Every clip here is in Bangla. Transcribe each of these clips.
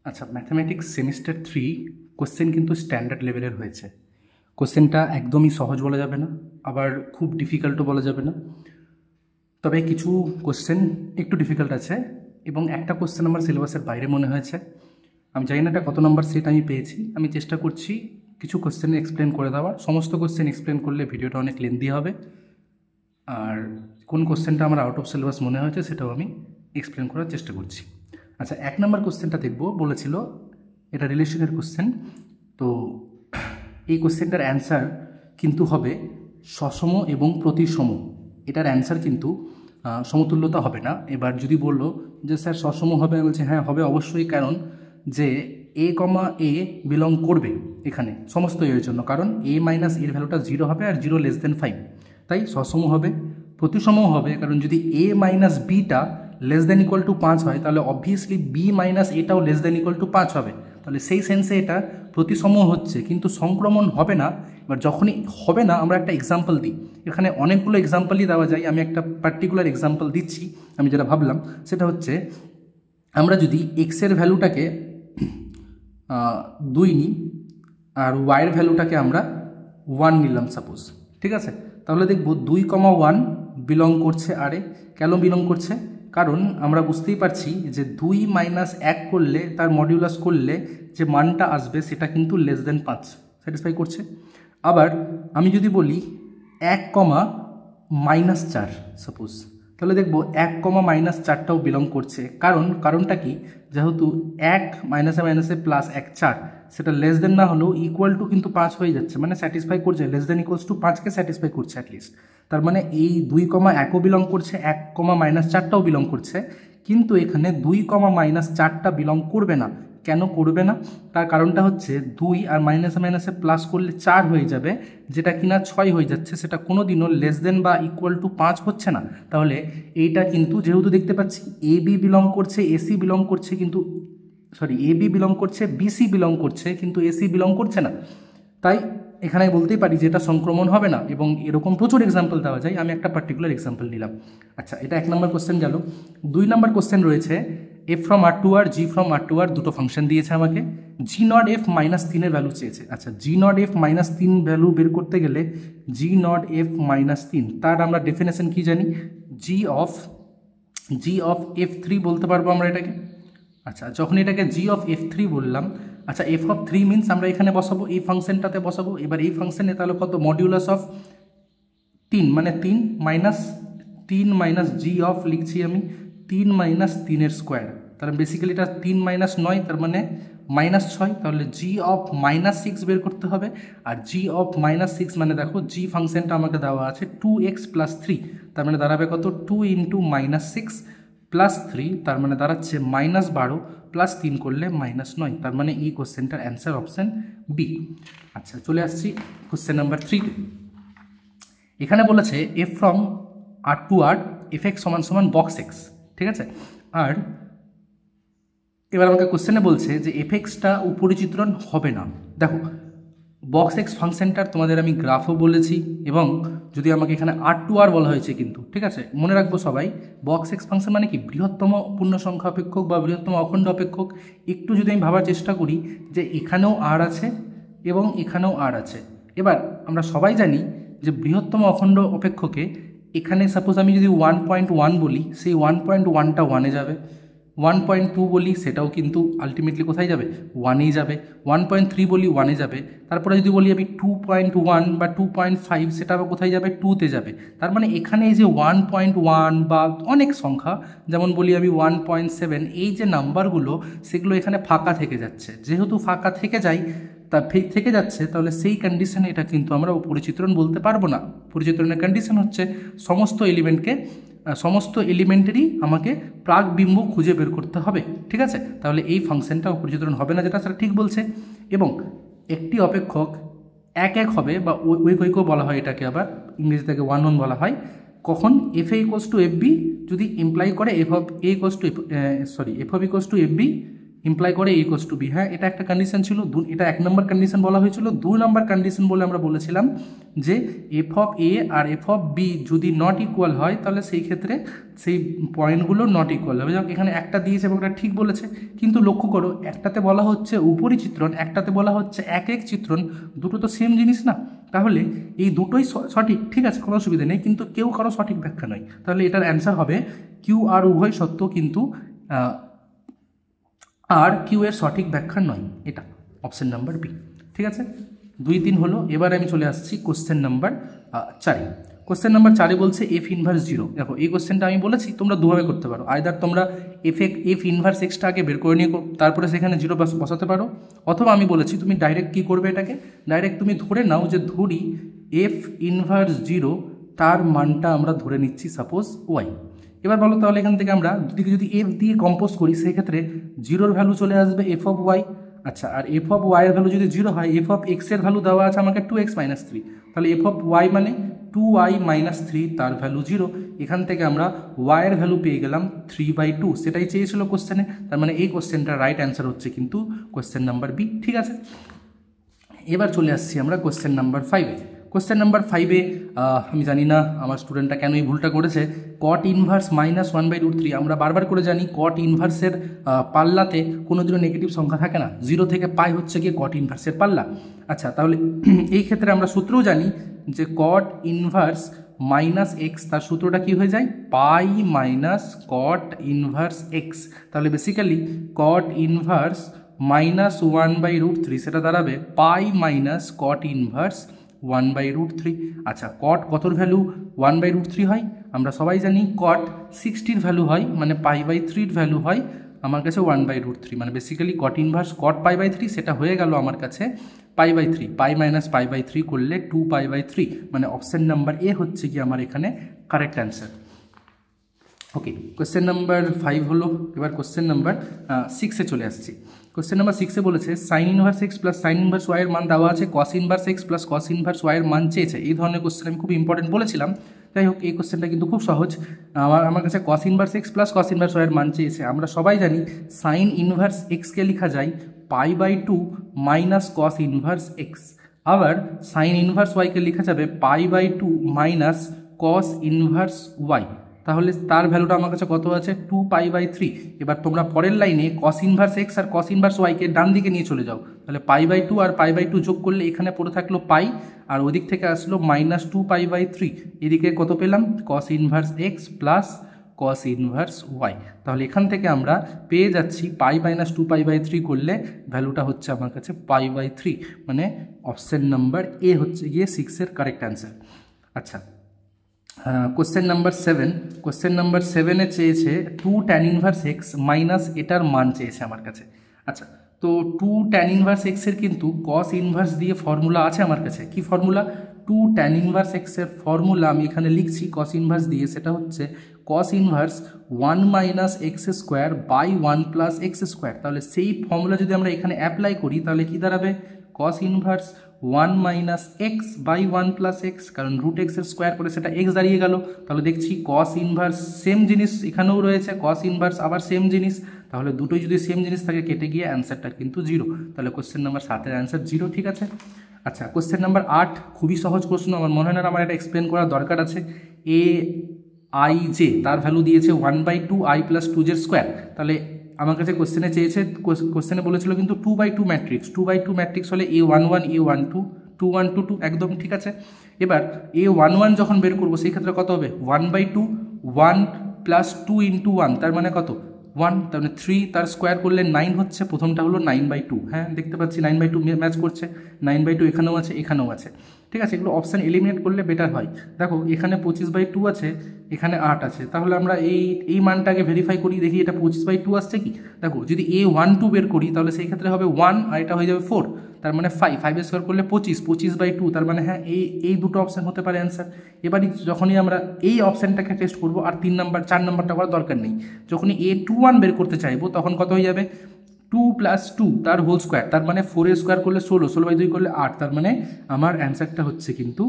আচ্ছা, ম্যাথামেটিক্স সেমিস্টার 3 কোশ্চেন কিন্তু স্ট্যান্ডার্ড লেভেলের হয়েছে। কোশ্চেনটা একদমই সহজ বলা যাবে না, আবার খুব ডিফিকাল্টও বলা যাবে না, তবে কিছু কোশ্চেন একটু ডিফিকাল্ট আছে এবং একটা কোশ্চেন আমার সিলেবাসের বাইরে মনে হয়েছে। আমি জানি না এটা কত নম্বর সেট আমি পেয়েছি। আমি চেষ্টা করছি কিছু কোশ্চেন এক্সপ্লেন করে দেওয়ার। সমস্ত কোশ্চেন এক্সপ্লেন করলে ভিডিওটা অনেক লেন্দি হবে, আর কোন কোশ্চেনটা আমার আউট অফ সিলেবাস মনে হয়েছে সেটাও আমি এক্সপ্লেন করার চেষ্টা করছি। আচ্ছা, 1 নম্বর কোশ্চেনটা দেখব, বলেছিল এটা রিলেশনের কোশ্চেন। তো এই কোশ্চেনটার অ্যান্সার কিন্তু হবে সসম এবং প্রতিসম। এটার অ্যান্সার কিন্তু সমতুল্যতা হবে না। এবার যদি বললো যে স্যার সসম হবে, আমি বলছি হ্যাঁ হবে অবশ্যই, কারণ যে এ কমা এ বিলং করবে এখানে সমস্ত এর জন্য, কারণ এ মাইনাস এর ভ্যালুটা 0 হবে আর 0<5, তাই সসম হবে। প্রতিসমও হবে, কারণ যদি এ মাইনাস বিটা <= 5 হয়, তাহলে অবভিয়াসলি বি মাইনাস এটাও <= 5 হবে। তাহলে সেই সেন্সে এটা প্রতিসম হচ্ছে, কিন্তু সংক্রমণ হবে না। এবার যখনই হবে না, আমরা একটা এক্সাম্পল দিই। এখানে অনেকগুলো এক্সাম্পলই দেওয়া যায়, আমি একটা পার্টিকুলার এক্সাম্পল দিচ্ছি। আমি যেটা ভাবলাম সেটা হচ্ছে, আমরা যদি এক্সের ভ্যালুটাকে 2 নিই আর ওয়াইয়ের ভ্যালুটাকে আমরা 1 নিলাম সাপোজ, ঠিক আছে? তাহলে দেখব 2,1 বিলং করছে আরে। কেন বিলং করছে? কারণ আমরা বুঝতেই পারছি যে 2 মাইনাস 1 করলে, তার মডিউলাস করলে যে মানটা আসবে সেটা কিন্তু <5 স্যাটিসফাই করছে। আবার আমি যদি বলি 1,-4 সাপোজ, তাহলে দেখব 1,-4টাও বিলং করছে। কারণটা কি? যেহেতু 1 মাইনাসে মাইনাসে প্লাস 1 4, সেটা না হলেও ইকুয়াল টু কিন্তু 5 হয়ে যাচ্ছে, মানে স্যাটিসফাই করছে, <= 5কে স্যাটিসফাই করছে অ্যাটলিস্ট। তার মানে এই 2,1ও বিলং করছে, 1,-4টাও বিলং করছে, কিন্তু এখানে 2,-4টা বিলং করবে না। কেন করবে না? তার কারণটা হচ্ছে 2 আর মাইনাসে মাইনাসে প্লাস করলে 4 হয়ে যাবে, যেটা কিনা 6 হয়ে যাচ্ছে, সেটা কোনোদিনও <= 5 হচ্ছে না। তাহলে এইটা কিন্তু যেহেতু দেখতে পাচ্ছি এ বি বিলং করছে, এসি বিলং করছে, কিন্তু এ বি বিলং করছে, বিসি বিলং করছে, কিন্তু এসি বিলং করছে না, তাই এখানে বলতেই পারি যে এটা সংক্রমণ হবে না। এবং এরকম প্রচুর এক্সাম্পল দেওয়া যায়, আমি একটা পার্টিকুলার এক্সাম্পল নিলাম। আচ্ছা, এটা 1 নম্বর কোশ্চেন গেল। 2 নম্বর কোশ্চেন রয়েছে, F from R to R, G from R to R, দুটো ফাংশন দিয়েছে আমাকে। G0f -3 ভ্যালু চেয়েছে। আচ্ছা, G0f -3 ভ্যালু বের করতে গেলে G0f -3 তার আমরা ডেফিনেশন কি জানি? G of f3 বলতে পারবো আমরা এটাকে। আচ্ছা, যখন এটাকে G of f3 বললাম, আচ্ছা f of 3 মিনস আমরা এখানে বসাবো, এই ফাংশনটাতে বসাবো। এবার এই ফাংশনে তাহলে কত? মডিউলাস অফ 3, মানে 3 মাইনাস G অফ লিখছি আমি 3 মাইনাস 3 স্কোয়ার। তাহলে বেসিক্যালি এটা 3 মাইনাস 9, তার মানে -6। তাহলে G অফ -6 বের করতে হবে। আর G অফ -6 মানে দেখো, G ফাংশনটা আমাকে দেওয়া আছে 2x + 3, তার মানে দাঁড়াবে কত? 2 × -6 + 3, তার মানে দাঁড়াচ্ছে -12 + 3 করলে -9। তার মানে এই কোশ্চেনটার অ্যান্সার অপশান বি। আচ্ছা, চলে আসছি কোশ্চেন নাম্বার 3। এখানে বলেছে f from R to R fx = box x, ঠিক আছে? আর এবার আমাকে কোশ্চেনে বলছে যে fxটা উপরিচিত্রণ হবে না। দেখো, বক্স এক্স ফাংশনটার তোমাদের আমি গ্রাফও বলেছি, এবং যদি আমাকে এখানে R2R বলা হয়েছে কিন্তু, ঠিক আছে? মনে রাখবো সবাই, বক্স এক্স ফাংশন মানে কি? বৃহত্তম পূর্ণ সংখ্যা অপেক্ষক বা বৃহত্তম অখণ্ড অপেক্ষক। একটু যদি আমি ভাবার চেষ্টা করি যে এখানেও আর আছে এবং এখানেও আর আছে। এবার আমরা সবাই জানি যে বৃহত্তম অখণ্ড অপেক্ষকে এখানে সাপোজ আমি যদি 1.1 বলি, সেই 1.1টা 1-এ যাবে। 1.2 বলি, সেটাও কিন্তু আলটিমেটলি কোথায় যাবে? 1-এই যাবে। 1.3 বলি, 1-এ যাবে। তারপরে যদি বলি আমি 2.1 বা 2.5, সেটা আবার কোথায় যাবে? 2-তে যাবে। তার মানে এখানে এই যে 1.1 বা অনেক সংখ্যা, যেমন বলি আমি 1.7, এই যে নাম্বারগুলো, সেগুলো এখানে ফাঁকা থেকে যাচ্ছে। যেহেতু ফাঁকা থেকে যাচ্ছে, তাহলে সেই কন্ডিশনে এটা কিন্তু আমরা পরিচিত্রণ বলতে পারবো না। পরিচিত্রণের কন্ডিশন হচ্ছে সমস্ত এলিমেন্টেরই আমাকে প্রাকবিম্ব খুঁজে বের করতে হবে, ঠিক আছে? তাহলে এই ফাংশনটা পরিচিত্রণ হবে না, যেটা সেটা ঠিক বলছে। এবং একটি অপেক্ষক এক হবে, বা ঐকও বলা হয় এটাকে, আবার ইংরেজি থেকে 1 বলা হয়, কখন? f a = fb যদি ইমপ্লাই করে f of fb ইমপ্লাই করে a = b। হ্যাঁ, এটা একটা কন্ডিশন ছিল। এটা 1 নম্বর কন্ডিশন বলা হয়েছিল। 2 নম্বর কন্ডিশন বলে আমরা বলেছিলাম যে এফ অফ এ আর এফ অফ বি যদি নট ইকুয়াল হয় তাহলে সেই ক্ষেত্রে সেই পয়েন্টগুলো নট ইকুয়াল হবে। যাক এখানে একটা দিয়েছে এবং ওটা ঠিক বলেছে, কিন্তু লক্ষ্য করো একটাতে বলা হচ্ছে উপরি চিত্রণ, একটাতে বলা হচ্ছে এক এক চিত্রণ, দুটো তো সেম জিনিস না। তাহলে এই দুটোই সঠিক, ঠিক আছে, কোনো অসুবিধা নেই, কিন্তু কেউ কারো সঠিক ব্যাখ্যা নয়। তাহলে এটার অ্যান্সার হবে কিউ আর উভয় সত্য, কিন্তু আর কিউ এর সঠিক ব্যাখ্যা নয়, এটা অপশন নাম্বার বি। ঠিক আছে, 2-3 হলো। এবার আমি চলে আসছি কোশ্চেন নাম্বার 4। কোশ্চেন নাম্বার 4 বলছে এফ ইনভার্স 0। দেখো এই কোশ্চেনটা আমি বলেছি তোমরা দুভাবে করতে পারো, আইদার তোমরা এফ ইনভার্স এক্সটা আগে বের করে নিয়ে তারপরে সেখানে 0 বসাতে পারো, অথবা আমি বলেছি তুমি ডাইরেক্ট কী করবে, এটাকে ডাইরেক্ট তুমি ধরে নাও যে ধরি এফ ইনভার্স 0 তার মানটা আমরা ধরে নিচ্ছি সাপোজ ওয়াই। এবার বলো তাহলে এখান থেকে আমরা যদি এফ দিয়ে কম্পোজ করি সেক্ষেত্রে 0-র ভ্যালু চলে আসবে এফ অফ ওয়াই। আচ্ছা, আর এফ অফ ওয়াইয়ের ভ্যালু যদি 0 হয়, এফ অফ এক্সের ভ্যালু দেওয়া আছে আমাকে 2x - 3, তাহলে এফ অফ ওয়াই মানে 2y - 3, তার ভ্যালু 0। এখান থেকে আমরা ওয়াইয়ের ভ্যালু পেয়ে গেলাম 3/2, সেটাই চেয়েছিল কোশ্চেনে। তার মানে এই কোশ্চেনটার রাইট অ্যান্সার হচ্ছে কিন্তু কোশ্চেন নাম্বার বি। ঠিক আছে, এবার চলে আসছি আমরা কোশ্চেন নাম্বার 5-এ। কোশ্চেন নাম্বার 5-এ আমি জানি না আমার স্টুডেন্টটা কেন এই ভুলটা করেছে, কট ইনভার্স -1/√3। আমরা বারবার করে জানি কট ইনভার্সের পাল্লাতে কোনোদিনও নেগেটিভ সংখ্যা থাকে না, 0 থেকে পাই হচ্ছে গিয়ে কট ইনভার্সের পাল্লা। আচ্ছা, তাহলে এই ক্ষেত্রে আমরা সূত্রও জানি যে কট ইনভার্স মাইনাস এক্স, তার সূত্রটা কী হয়ে যায়, পাই মাইনাস কট ইনভার্স এক্স। তাহলে বেসিক্যালি কট ইনভার্স -1/√3 সেটা দাঁড়াবে পাই মাইনাস কট ইনভার্স 1/√3। আচ্ছা, কট কতর ভ্যালু 1/√3 হয়, আমরা সবাই জানি কট 60-র ভ্যালু হয়, মানে পাই/3-র ভ্যালু হয় আমার কাছে 1/√3, মানে বেসিক্যালি কট ইনভার্স কট পাই/3 সেটা হয়ে গেল আমার কাছে পাই/3, পাই মাইনাস পাই/3 করলে 2π/3, মানে অপশান নাম্বার এ হচ্ছে কি আমার এখানে কারেক্ট অ্যান্সার। ওকে, কোশ্চেন নাম্বার 5 হলো। এবার কোশ্চেন নাম্বার 6-এ চলে আসছি। কোশ্চেন নাম্বার 6-এ বলেছে sign inverse x plus sign inverse ওয়াইয়ের মান দেওয়া আছে, কস inverse x plus cos inverse ওয়াইয়ের মান চেয়েছে। এই ধরনের কোশ্চেন আমি খুব ইম্পর্টেন্ট বলেছিলাম। যাই হোক, এই কোশ্চেনটা কিন্তু খুব সহজ। আমার কাছে কস inverse x plus cos inverse ওয়াইয়ের মান চেয়েছে। আমরা সবাই জানি সাইন ইনভার্স এক্সকে লেখা যায় পাই/2 মাইনাস কস ইনভার্স এক্স, আবার সাইন ইনভার্স ওয়াইকে লেখা যাবে পাই/2 মাইনাস কস ইনভার্স ওয়াই। তাহলে তার ভ্যালুটা আমার কাছে কত আছে, 2π/3। এবার তোমরা পরের লাইনে কস ইনভার্স এক্স আর কস ইনভার্স ওয়াইকে ডান দিকে নিয়ে চলে যাও, তাহলে পাই/2 আর পাই/2 যোগ করলে এখানে পড়ে থাকলো পাই, আর ওদিক থেকে আসলো -2π/3। এদিকে কত পেলাম, cos inverse x plus cos inverse y. তাহলে এখান থেকে আমরা পেয়ে যাচ্ছি পাই মাইনাস 2π/3 করলে ভ্যালুটা হচ্ছে আমার কাছে পাই/3, মানে অপশান নাম্বার এ হচ্ছে গিয়ে 6-এর কারেক্ট অ্যান্সার। আচ্ছা, কোশ্চেন নাম্বার 7। কোশ্চেন নাম্বার 7-এ চেয়েছে 2 tan ইনভার্স এক্স মাইনাস এটার মান চেয়েছে আমার কাছে। আচ্ছা, তো 2 tan ইনভার্স এক্সের কিন্তু কস ইনভার্স দিয়ে ফর্মুলা আছে আমার কাছে। কি ফর্মুলা, 2 tan ইনভার্স এক্সের ফর্মুলা আমি এখানে লিখছি কস ইনভার্স দিয়ে, সেটা হচ্ছে cos inverse 1 minus x square by 1 plus x square. তাহলে সেই ফর্মুলা যদি আমরা এখানে অ্যাপ্লাই করি তাহলে কি দাঁড়াবে, cos inverse 1 minus x by 1 plus x, কারণ রুট এক্সের স্কোয়ার করে সেটা এক্স দাঁড়িয়ে গেল। তাহলে দেখছি কস ইনভার্স সেম জিনিস এখানেও রয়েছে, কস ইনভার্স আবার সেম জিনিস, তাহলে দুটোই যদি সেম জিনিস থাকে কেটে গিয়ে অ্যান্সারটা কিন্তু 0। তাহলে কোশ্চেন নাম্বার 7-এর অ্যান্সার 0। ঠিক আছে। আচ্ছা, কোশ্চেন নাম্বার 8 খুবই সহজ প্রশ্ন, আমার মনে হয় না আমার এটা এক্সপ্লেন করার দরকার আছে। এ আই জে তার ভ্যালু দিয়েছে 1/2 i + 2j² তাহলে আমার কাছে কোশ্চেনে চেয়েছে, কোশ্চেনে বলেছিল কিন্তু 2/2 ম্যাট্রিক্স, 2/2 ম্যাট্রিক্স হলে A11 A12 2 1 2 2 একদম ঠিক আছে। এবার A11 যখন বের করবো সেই ক্ষেত্রে কত হবে, 1/2 1 + 2 × 1 তার মানে কত 1, তার মানে 3, তার স্কোয়ার করলে 9 হচ্ছে। প্রথমটা হলো 9/2, হ্যাঁ দেখতে পাচ্ছি 9/2 ম্যাচ করছে, 9/2 এখানেও আছে এখানেও আছে। ঠিক আছে, এগুলো অপশান এলিমিনেট করলে বেটার হয়। দেখো এখানে 25/2 আছে, এখানে 8 আছে, তাহলে আমরা এই মানটাকে ভেরিফাই করি, দেখি এটা 25/2 আসছে কি। দেখো যদি A12 বের করি তাহলে সেই ক্ষেত্রে হবে 1 আর এটা হয়ে যাবে 4, তার মানে 5 স্কোয়ার করলে 25/2, তার মানে হ্যাঁ এই দুটো অপশান হতে পারে অ্যান্সার। এবারই যখনই আমরা এই অপশানটাকে টেস্ট করবো আর 3 নাম্বার 4 নাম্বারটা করার দরকার নেই, যখনই A21 বের করতে চাইবো তখন কত হয়ে যাবে 2 + 2 তার হোল স্কোয়ার, তার মানে 4 স্কোয়ার করলে 16, 16/2 করলে 8, তার মানে আমার অ্যান্সারটা হচ্ছে কিন্তু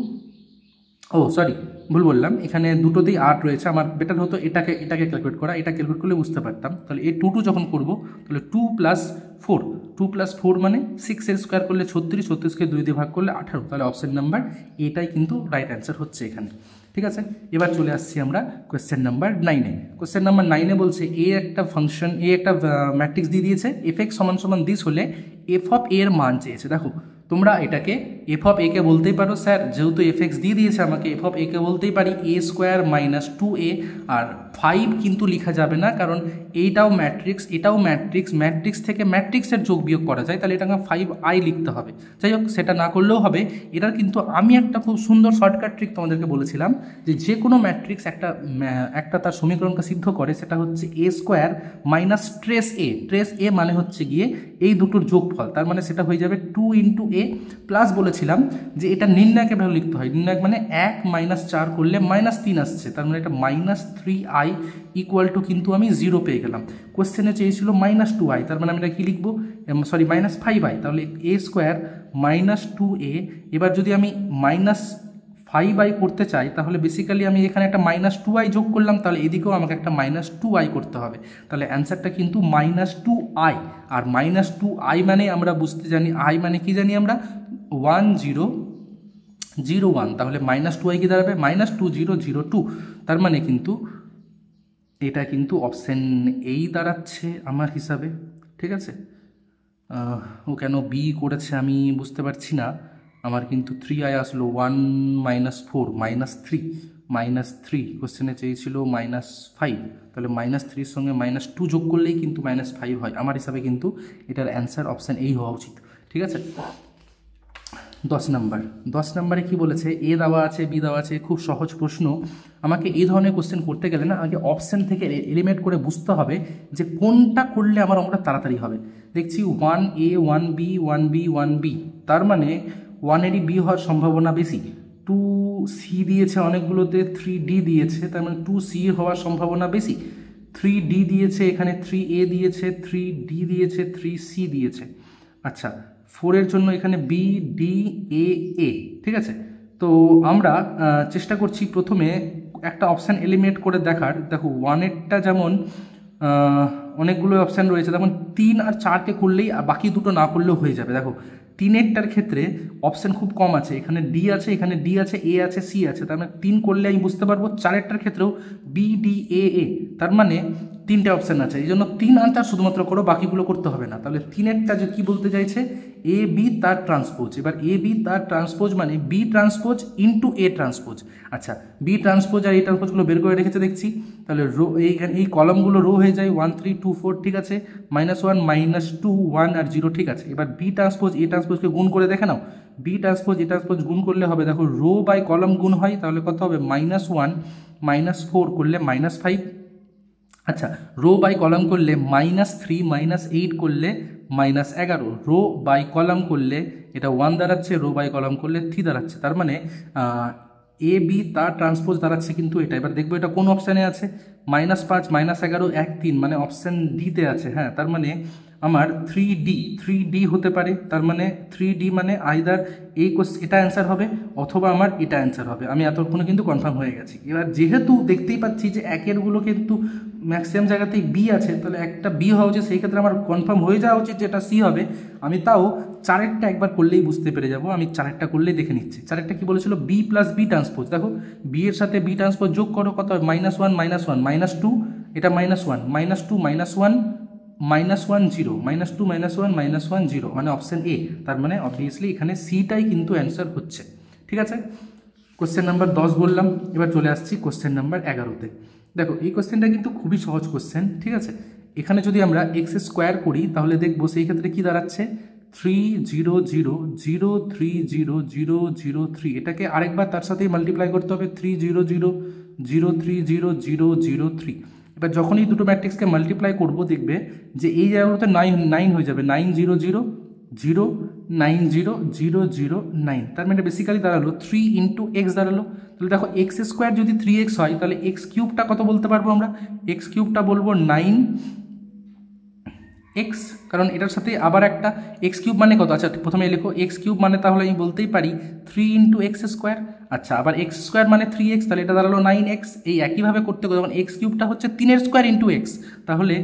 সরি ভুল বললাম, এখানে দুটোতেই 8 রয়েছে। আমার বেটার হতো এটাকে ক্যালকুলেট করা, এটা ক্যালকুলেট করলে বুঝতে পারতাম। তাহলে A22 যখন করবো তাহলে 2 + 4, 2 + 4 মানে 6 এর স্কোয়ার করলে 36, 36কে 2 দিয়ে ভাগ করলে 18, তাহলে অপশন নাম্বার এটাই কিন্তু রাইট অ্যান্সার হচ্ছে এখানে। ঠিক আছে, এবার চলে আসছি আমরা কোয়েশ্চেন নাম্বার 9-এ। কোয়েশ্চেন নাম্বার 9-এ বলছে একটা ফাংশন একটা ম্যাট্রিক্স দিয়ে দিয়েছে f(x) = দিস হলে f(a) এর মান চেয়েছে। দেখো তোমরা এটাকে f(a) কে বলতেই পারো স্যার যেহেতু f(x) দিয়ে দিয়েছে আমাকে f(a) কে বলতেই পারি a² - 2a, আর 5 কিন্তু লেখা যাবে না কারণ এইটাও ম্যাট্রিক্স এটাও ম্যাট্রিক্স, ম্যাট্রিক্স থেকে ম্যাট্রিক্সের যোগ বিয়োগ করা যায়, তাহলে এটাকে 5i লিখতে হবে। যাই হোক সেটা না করলেও হবে। এটার কিন্তু আমি একটা খুব সুন্দর শর্টকাট ট্রিক তোমাদেরকে বলেছিলাম যে কোনো ম্যাট্রিক্স একটা তার সমীকরণকে সিদ্ধ করে, সেটা হচ্ছে a² - ট্রেস a মানে হচ্ছে গিয়ে এই দুটোর যোগফল, তার মানে সেটা হয়ে যাবে 2 × a প্লাস বলেছিলাম যে এটা নির্ণায়কে ভ্যালু লিখতে হয়, নির্ণায়ক মানে 1 - 4 করলে -3 আসছে, তার মানে এটা -3i = কিন্তু আমি 0 পেয়ে গেলাম। কোশ্চেনে চেয়েছিল -2i, তার মানে আমি এটা কি লিখবো, সরি -5i, তাহলে a² - 2a। এবার যদি আমি -5i করতে চাই তাহলে বেসিক্যালি আমি এখানে একটা -2i যোগ করলাম, তাহলে এদিকেও আমাকে একটা -2i করতে হবে, তাহলে অ্যান্সারটা কিন্তু -2i। আর -2i মানে আমরা বুঝতে জানি i মানে কি জানি আমরা 1001, তাহলে -2i কি দাঁড়াবে -2002, তার মানে কিন্তু এটা কিন্তু অপশন এই দাঁড়াচ্ছে আমার হিসাবে। ঠিক আছে, ও কেন বি করেছে আমি বুঝতে পারছি না, আমার কিন্তু 3i আসলো, 1 - 4 -3 কোশ্চেনে চেয়েছিল -5, তাহলে -3 সঙ্গে -2 যোগ করলেই কিন্তু -5 হয়, আমার হিসাবে কিন্তু এটার অ্যান্সার অপশান এই হওয়া উচিত। ঠিক আছে, 10 নম্বরে কি বলেছে, এ দেওয়া আছে বি দেওয়া আছে, খুব সহজ প্রশ্ন। আমাকে এই ধরনের কোশ্চেন করতে গেলে না আগে অপশান থেকে এলিমিনেট করে বুঝতে হবে যে কোনটা করলে আমার অঙ্কটা তাড়াতাড়ি হবে। দেখছি 1a 1b 1b 1b, তার মানে 1এরই বি হওয়ার সম্ভাবনা বেশি। 2c দিয়েছে অনেকগুলোতে, 3d দিয়েছে, তার মানে 2c হওয়ার সম্ভাবনা বেশি। 3d দিয়েছে এখানে, 3a দিয়েছে, 3d দিয়েছে, 3c দিয়েছে। আচ্ছা 4-এর জন্য এখানে বি ডি এ এ। ঠিক আছে, তো আমরা চেষ্টা করছি প্রথমে একটা অপশান এলিমিনেট করে দেখার। দেখো 1এরটা যেমন অনেকগুলো অপশান রয়েছে, যেমন 3 আর 4কে করলেই বাকি দুটো না করলেও হয়ে যাবে। দেখো 3এরটার ক্ষেত্রে অপশান খুব কম আছে, এখানে ডি আছে, এখানে ডি আছে, এ আছে, সি আছে, তার মানে 3 করলে আমি বুঝতে পারবো। 4এরটার ক্ষেত্রেও বি ডি এ এ, তার মানে 3টে অপশান আছে, এই জন্য 3 আর 4 শুধুমাত্র করো, বাকিগুলো করতে হবে না। তাহলে 3এরটা যে কী বলতে চাইছে, এ বি তার ট্রান্সপোজ। এবার এ বি তার ট্রান্সপোজ মানে B transpose into A transpose. আচ্ছা বি ট্রান্সপোজ আর এ ট্রান্সপোজগুলো বের করে রেখেছে দেখছি, তাহলে রো এই কলমগুলো রো হয়ে যায় 1 3 2 4। ঠিক আছে, -1 -2 1 আর 0। ঠিক আছে, এবার বি ট্রান্সপোজ এ ট্রান্সপোজকে গুণ করে দেখে নাও, বি ট্রান্সপোজ এ ট্রান্সপোজ গুণ করলে হবে, দেখো রো বাই কলম গুণ হয়, তাহলে কত হবে -1 -4 করলে -5। আচ্ছা রো বাই কলাম করলে -3 -8 করলে -11, রো বাই কলাম করলে এটা 1 দাঁড়াচ্ছে, রো বাই কলাম করলে 3 দাঁড়াচ্ছে, তার মানে এ বি তার ট্রান্সপোজ দাঁড়াচ্ছে কিন্তু এটা। এবার দেখবো এটা কোন অপশানে আছে, -5 -11 1 3 মানে অপশান ডিতে আছে। হ্যাঁ, তার মানে আমার 3D হতে পারে, তার মানে 3D মানে আইদার এটা অ্যান্সার হবে অথবা আমার এটা অ্যান্সার হবে। আমি এতক্ষণে কিন্তু কনফার্ম হয়ে গেছি। এবার যেহেতু দেখতেই পাচ্ছি যে একেরগুলো কিন্তু ম্যাক্সিমাম জায়গাতেই বি আছে, তাহলে একটা বি হওয়া উচিত, সেই ক্ষেত্রে আমার কনফার্ম হয়ে যাওয়া উচিত যে এটা সি হবে। আমি তাও 4এরটা একবার করলেই বুঝতে পেরে যাব, আমি 4এরটা করলেই দেখে নিচ্ছি। 4এরটা কি বলেছিল, বি প্লাস বি ট্রান্সপোজ। দেখো বি এর সাথে বি ট্রান্সপোজ যোগ করো, কত হয় -1 -1 -2, এটা -1 -2 -1 -1 0 -2 -1 -1 0 মানে অপশান এ, তার মানে অবভিয়াসলি এখানে সিটাই কিন্তু অ্যান্সার হচ্ছে। ঠিক আছে, কোশ্চেন নাম্বার 10 বললাম, এবার চলে আসছি কোশ্চেন নাম্বার 11-তে। দেখো এই কোশ্চেনটা কিন্তু খুবই সহজ কোশ্চেন। ঠিক আছে, এখানে যদি আমরা x² করি তাহলে দেখবো সেই ক্ষেত্রে কি দাঁড়াচ্ছে, 3 0 0 0 3 0 0 0 3, এটাকে আরেকবার তার সাথেই মাল্টিপ্লাই করতে হবে, 3 0 0 0 3 0 0 0 3। এবার যখন এই দুটো ম্যাট্রিক্সকে মাল্টিপ্লাই করবো দেখবে যে এই জায়গাগুলোতে 9 হয়ে যাবে, 9 0 0 0 9 0 0 0 9, তার মানে বেসিক্যালি দাঁড়ালো 3 × x দাঁড়ালো। তাহলে দেখো x² যদি 3x হয় তাহলে x³ কত বলতে পারবো আমরা, x³ বলবো 9 এক্স, কারণ এটার সাথে আবার একটা এক্স কিউব মানে কত, আচ্ছা প্রথমে লেখো এক্স কিউব মানে তাহলে আমি বলতেই পারি 3 ইন্টু এক্স স্কোয়ার, আচ্ছা আবার এক্স স্কোয়ার মানে 3x, তাহলে এটা দাঁড়ালো 9x। এই একইভাবে করতে গেলে যখন এক্স কিউবটা হচ্ছে 3 স্কোয়ার ইন্টু এক্স, তাহলে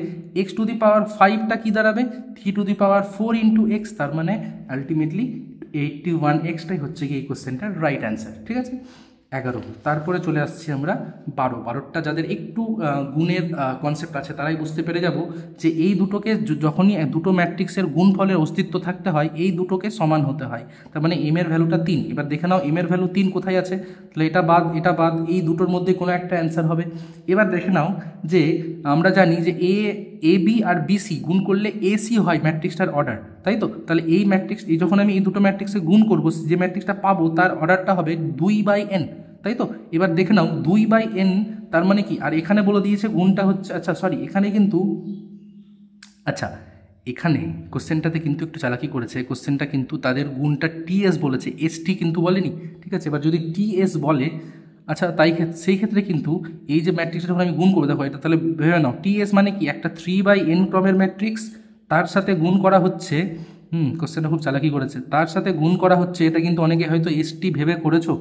এক্স টু দি পাওয়ার 5টা কী দাঁড়াবে 3 to the power 4 into x, তার মানে আলটিমেটলি 81x হচ্ছে কি এই কোশ্চেনটার রাইট অ্যান্সার। ঠিক আছে, 11। তারপরে চলে আসছি আমরা 12টা যাদের একটু গুণের কনসেপ্ট আছে তারাই বুঝতে পেরে যাব যে এই দুটোকে যখনই দুটো ম্যাট্রিক্সের গুণফলের অস্তিত্ব থাকতে হয় এই দুটোকে সমান হতে হয়, তার মানে এম এর ভ্যালুটা 3। এবার দেখে নাও এম এর ভ্যালু 3 কোথায় আছে, তাহলে এটা বাদ এই দুটোর মধ্যে কোনো একটা অ্যান্সার হবে। এবার দেখে নাও যে আমরা জানি যে এ বি আর বিসি গুণ করলে এসি হয় ম্যাট্রিক্সটার অর্ডার, তাই তো, তাহলে এই ম্যাট্রিক্স যখন আমি এই দুটো ম্যাট্রিক্সে গুণ করবো যে ম্যাট্রিক্সটা পাবো তার অর্ডারটা হবে 2/n, তাই তো। এবার দেখে নাও 2/n তার মানে কি, আর এখানে বলে দিয়েছে গুণটা হচ্ছে, আচ্ছা সরি এখানে কিন্তু, আচ্ছা এখানে কোশ্চেনটাতে কিন্তু একটু চালাকি করেছে, কোশ্চেনটা কিন্তু তাদের গুণটা টিএস বলেছে, এসটি কিন্তু বলেনি। ঠিক আছে, এবার যদি টিএস বলে আচ্ছা সেই ক্ষেত্রে কিন্তু এই যে ম্যাট্রিক্সটা যখন আমি গুণ করবো, দেখো এটা তাহলে ভেবে নাও টিএস মানে কি একটা 3/n ক্রমের ম্যাট্রিক্স, তার সাথে গুণ করা হচ্ছে, কোশ্চেনটা খুব চালাকি করেছে, তার সাথে গুণ করা হচ্ছে, এটা কিন্তু অনেকে হয়তো এসটি ভেবে করেছো,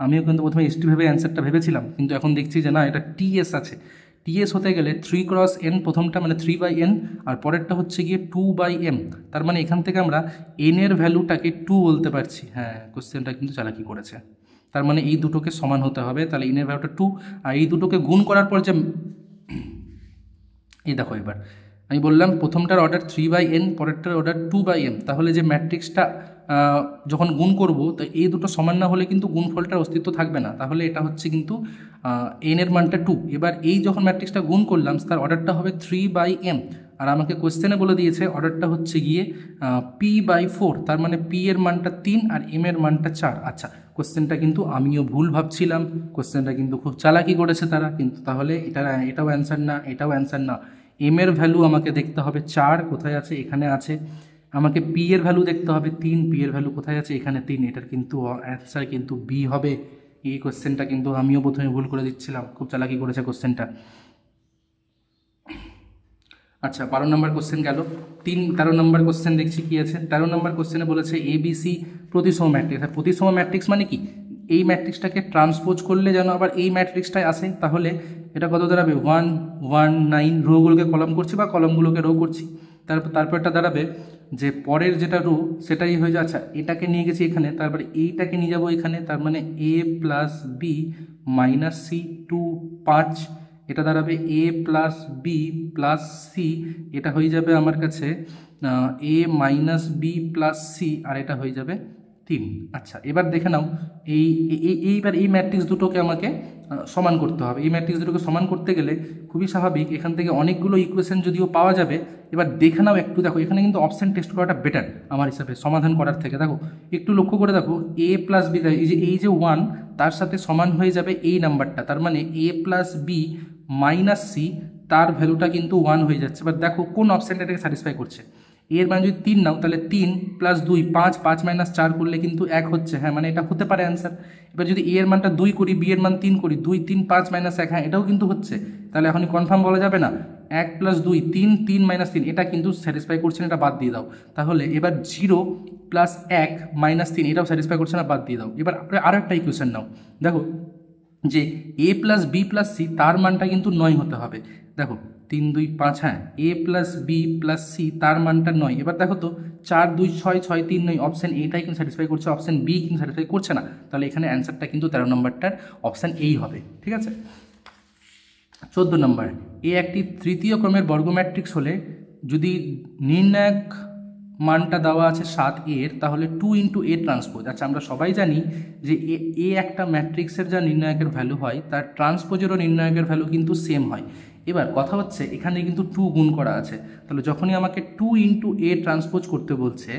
আমিও কিন্তু প্রথমে এসটি ভেবে অ্যান্সারটা ভেবেছিলাম, কিন্তু এখন দেখছি যে না এটা টিএস আছে। টিএস হতে গেলে 3x n প্রথমটা মানে 3/n, আর পরেরটা হচ্ছে গিয়ে 2/m, তার মানে এখান থেকে আমরা n এর ভ্যালুটাকে 2 বলতে পারছি। হ্যাঁ, কোশ্চেনটা কিন্তু চালাকি করেছে, তার মানে এই দুটোকে সমান হতে হবে, তাহলে n এর ভ্যালুটা 2, আর এই দুটোকে গুণ করার পর যে এই দেখো এবার আমি বললাম প্রথমটার অর্ডার 3/n, পরেরটার অর্ডার 2/m, তাহলে যে ম্যাট্রিক্সটা যখন গুণ করব তো এই দুটো সমান না হলে কিন্তু গুণফলটার অস্তিত্ব থাকবে না, তাহলে এটা হচ্ছে কিন্তু n এর মানটা 2। এবার এই যখন ম্যাট্রিক্সটা গুণ করলাম তার অর্ডারটা হবে 3/m, আর আমাকে কোশ্চেনে বলে দিয়েছে অর্ডারটা হচ্ছে গিয়ে p/4, তার মানে p এর মানটা 3 আর m এর মানটা 4। আচ্ছা কোশ্চেনটা কিন্তু আমিও ভুল ভাবছিলাম, কোশ্চেনটা কিন্তু খুব চালাকি করেছে তারা, কিন্তু তাহলে এটাও অ্যান্সার না, এটাও অ্যান্সার না। এম এর ভ্যালু আমাকে দেখতে হবে 4, কোথায় আছে এখানে আছে, আমাকে পি এর ভ্যালু দেখতে হবে 3, পি এর ভ্যালু কোথায় আছে এখানে 3, এটার কিন্তু অ্যান্সার কিন্তু বি হবে। এই কোশ্চেনটা কিন্তু আমিও প্রথমে ভুল করে দিচ্ছিলাম, খুব চালাকি করেছে কোশ্চেনটা। আচ্ছা 12 নম্বর কোশ্চেন গেল। 13 নম্বর কোশ্চেন দেখছি কি আছে। 13 নম্বর কোশ্চেনে বলেছে এবিসি প্রতিসম ম্যাট্রিক্স। আর প্রতিসম ম্যাট্রিক্স মানে কি, এই ম্যাট্রিক্সটাকে ট্রান্সপোজ করলে যেন আবার এই ম্যাট্রিক্সটায় আসে, তাহলে এটা কত দাঁড়াবে 1 1 9, রোগুলোকে কলম করছি বা কলমগুলোকে রো করছি, তারপরটা দাঁড়াবে যে পরের যেটা রো সেটাই হয়ে যায়। আচ্ছা এটাকে নিয়ে গেছি এখানে, তারপরে এইটাকে নিয়ে যাবো এখানে, তার মানে a plus B minus C 2 5, এটা দাঁড়াবে a plus B plus C, এটা হয়ে যাবে আমার কাছে a minus B plus C, আর এটা হয়ে যাবে 3। আচ্ছা এবার দেখে নাও এইবার এই ম্যাট্রিক্স দুটোকে আমাকে সমান করতে হবে। এই ম্যাট্রিক্স দুটোকে সমান করতে গেলে খুবই স্বাভাবিক এখান থেকে অনেকগুলো ইকুয়েশন যদিও পাওয়া যাবে। এবার দেখে নাও একটু, দেখো এখানে কিন্তু অপশান টেস্ট করাটা বেটার আমার হিসাবে সমাধান করার থেকে। দেখো একটু লক্ষ্য করে দেখো a প্লাস বি, এই যে 1 তার সাথে সমান হয়ে যাবে এই নাম্বারটা, তার মানে a plus B minus c, তার ভ্যালুটা কিন্তু 1 হয়ে যাচ্ছে। এবার দেখো কোন অপশানটা এটাকে স্যাটিসফাই করছে। এর মান যদি 3 নাও তাহলে 3 প্লাস 2 5, 5 মাইনাস 4 করলে কিন্তু 1 হচ্ছে, হ্যাঁ মানে এটা হতে পারে অ্যান্সার। এবার যদি এ এর মানটা 2 করি, বি এর মান 3 করি, 2 3 5 মাইনাস 1, হ্যাঁ এটাও কিন্তু হচ্ছে, তাহলে এখনই কনফার্ম বলা যাবে না 1 প্লাস 2 3, 3 মাইনাস 3 এটা কিন্তু স্যাটিসফাই করছে না, এটা বাদ দিয়ে দাও। তাহলে এবার 0 প্লাস 1 মাইনাস 3 এটাও স্যাটিসফাই করছে না, বাদ দিয়ে দাও। এবার আরও একটা ইকুয়েশন নাও, দেখো যে a plus B plus c তার মানটা কিন্তু 9 হতে হবে। দেখো 3 2 5, হ্যাঁ a plus B plus c তার মানটা 9। এবার দেখো তো 4 2 6 6 3 9, অপশান এটাই কিন্তু স্যাটিসফাই করছে, অপশান বি কিন্তু স্যাটিসফাই করছে না, তাহলে এখানে অ্যান্সারটা কিন্তু 13 নম্বরটার অপশান এই হবে। ঠিক আছে, 14 নম্বর, এ একটি তৃতীয় ক্রমের বর্গ ম্যাট্রিক্স হলে যদি নির্ণায়ক মানটা দেওয়া আছে 7 এর, তাহলে 2 ইন্টু এ ট্রান্সপোজ। আচ্ছা আমরা সবাই জানি যে এ একটা ম্যাট্রিক্সের যা নির্ণায়কের ভ্যালু হয় তার ট্রান্সপোজেরও নির্ণায়কের ভ্যালু কিন্তু সেম হয়। এবার কথা হচ্ছে এখানে কিন্তু 2 গুণ করা আছে, তাহলে যখনই আমাকে 2 ইন্টু এ ট্রান্সপোজ করতে বলছে,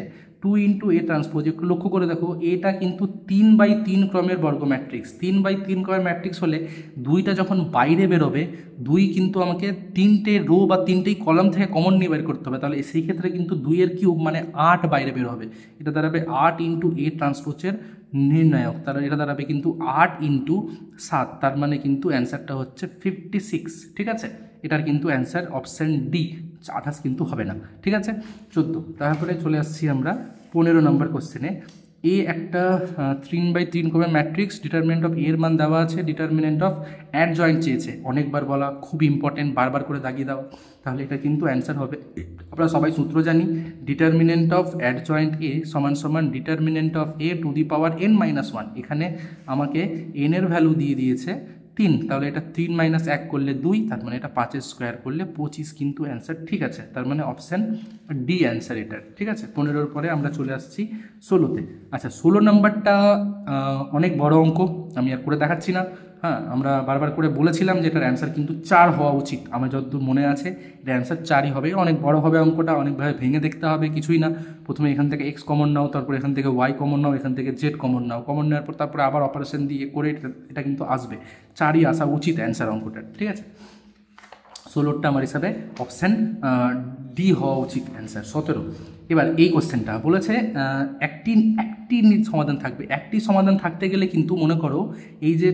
2 ইন্টু এ ট্রান্সপোজ, একটু লক্ষ্য করে দেখো এটা কিন্তু 3/3 ক্রমের বর্গ ম্যাট্রিক্স। 3/3 ক্রমের ম্যাট্রিক্স হলে 2টা যখন বাইরে বেরোবে 2 কিন্তু আমাকে 3টে রো বা 3টেই কলাম থেকে কমন নিয়ে বের করতে হবে, তাহলে সেই ক্ষেত্রে কিন্তু 2 এর কিউব মানে 8 বাইরে বের হবে, এটা দাঁড়াবে 8 ইন্টু এ ট্রান্সপোজের নির্ণায়ক, তাহলে এটা দাঁড়াবে কিন্তু 8 ইন্টু 7, তার মানে কিন্তু অ্যান্সারটা হচ্ছে 56। ঠিক আছে, এটার কিন্তু অ্যান্সার অপশান ডি 28 কিন্তু হবে না, ঠিক আছে। 14 তারপরে চলে আসছি আমরা 15 নম্বর কোশ্চেনে। এ একটা 3/3 ক্রমের ম্যাট্রিক্স, ডিটারমিনেন্ট অফ এর মান দেওয়া আছে, ডিটারমিনেন্ট অফ অ্যাডজয়েন্ট চেয়েছে, অনেকবার বলা, খুব ইম্পর্টেন্ট, বারবার করে দাগিয়ে দাও, তাহলে এটা কিন্তু অ্যান্সার হবে। আমরা সবাই সূত্র জানি, ডিটারমিনেন্ট অফ অ্যাডজয়েন্ট এ সমান সমান determinant of A to the power n-1। এখানে আমাকে n এর ভ্যালু দিয়ে দিয়েছে 3, তাহলে এটা 3 - 1 করলে 2, তার মানে এটা 5 স্কোয়ার করলে 25 কিন্তু অ্যান্সার, ঠিক আছে। তার মানে অপশান ডি অ্যান্সার এটার, ঠিক আছে। 15-র পরে আমরা চলে আসছি 16-তে। আচ্ছা 16 নম্বরটা অনেক বড় অঙ্ক, আমি আর করে দেখাচ্ছি না। হ্যাঁ, আমরা বারবার করে বলেছিলাম যে এটার অ্যান্সার কিন্তু 4 হওয়া উচিত, আমার যতদূর মনে আছে এটার অ্যান্সার 4ই হবে। অনেক বড় হবে অঙ্কটা, অনেকভাবে ভেঙে দেখতে হবে, কিছুই না। প্রথমে এখান থেকে এক্স কমন নাও, তারপর এখান থেকে ওয়াই কমন নাও, এখান থেকে জেড কমন নাও, কমন নেওয়ার পর তারপরে আবার অপারেশন দিয়ে করে এটা কিন্তু আসবে, 4ই আসা উচিত অ্যান্সার অঙ্কটার, ঠিক আছে। 16টা আমার হিসাবে অপশান ডি হওয়া উচিত অ্যান্সার। 17 এবার এই কোশ্চেনটা বলেছে একটি সমাধান থাকবে। একটি সমাধান থাকতে গেলে কিন্তু মনে করো এই যে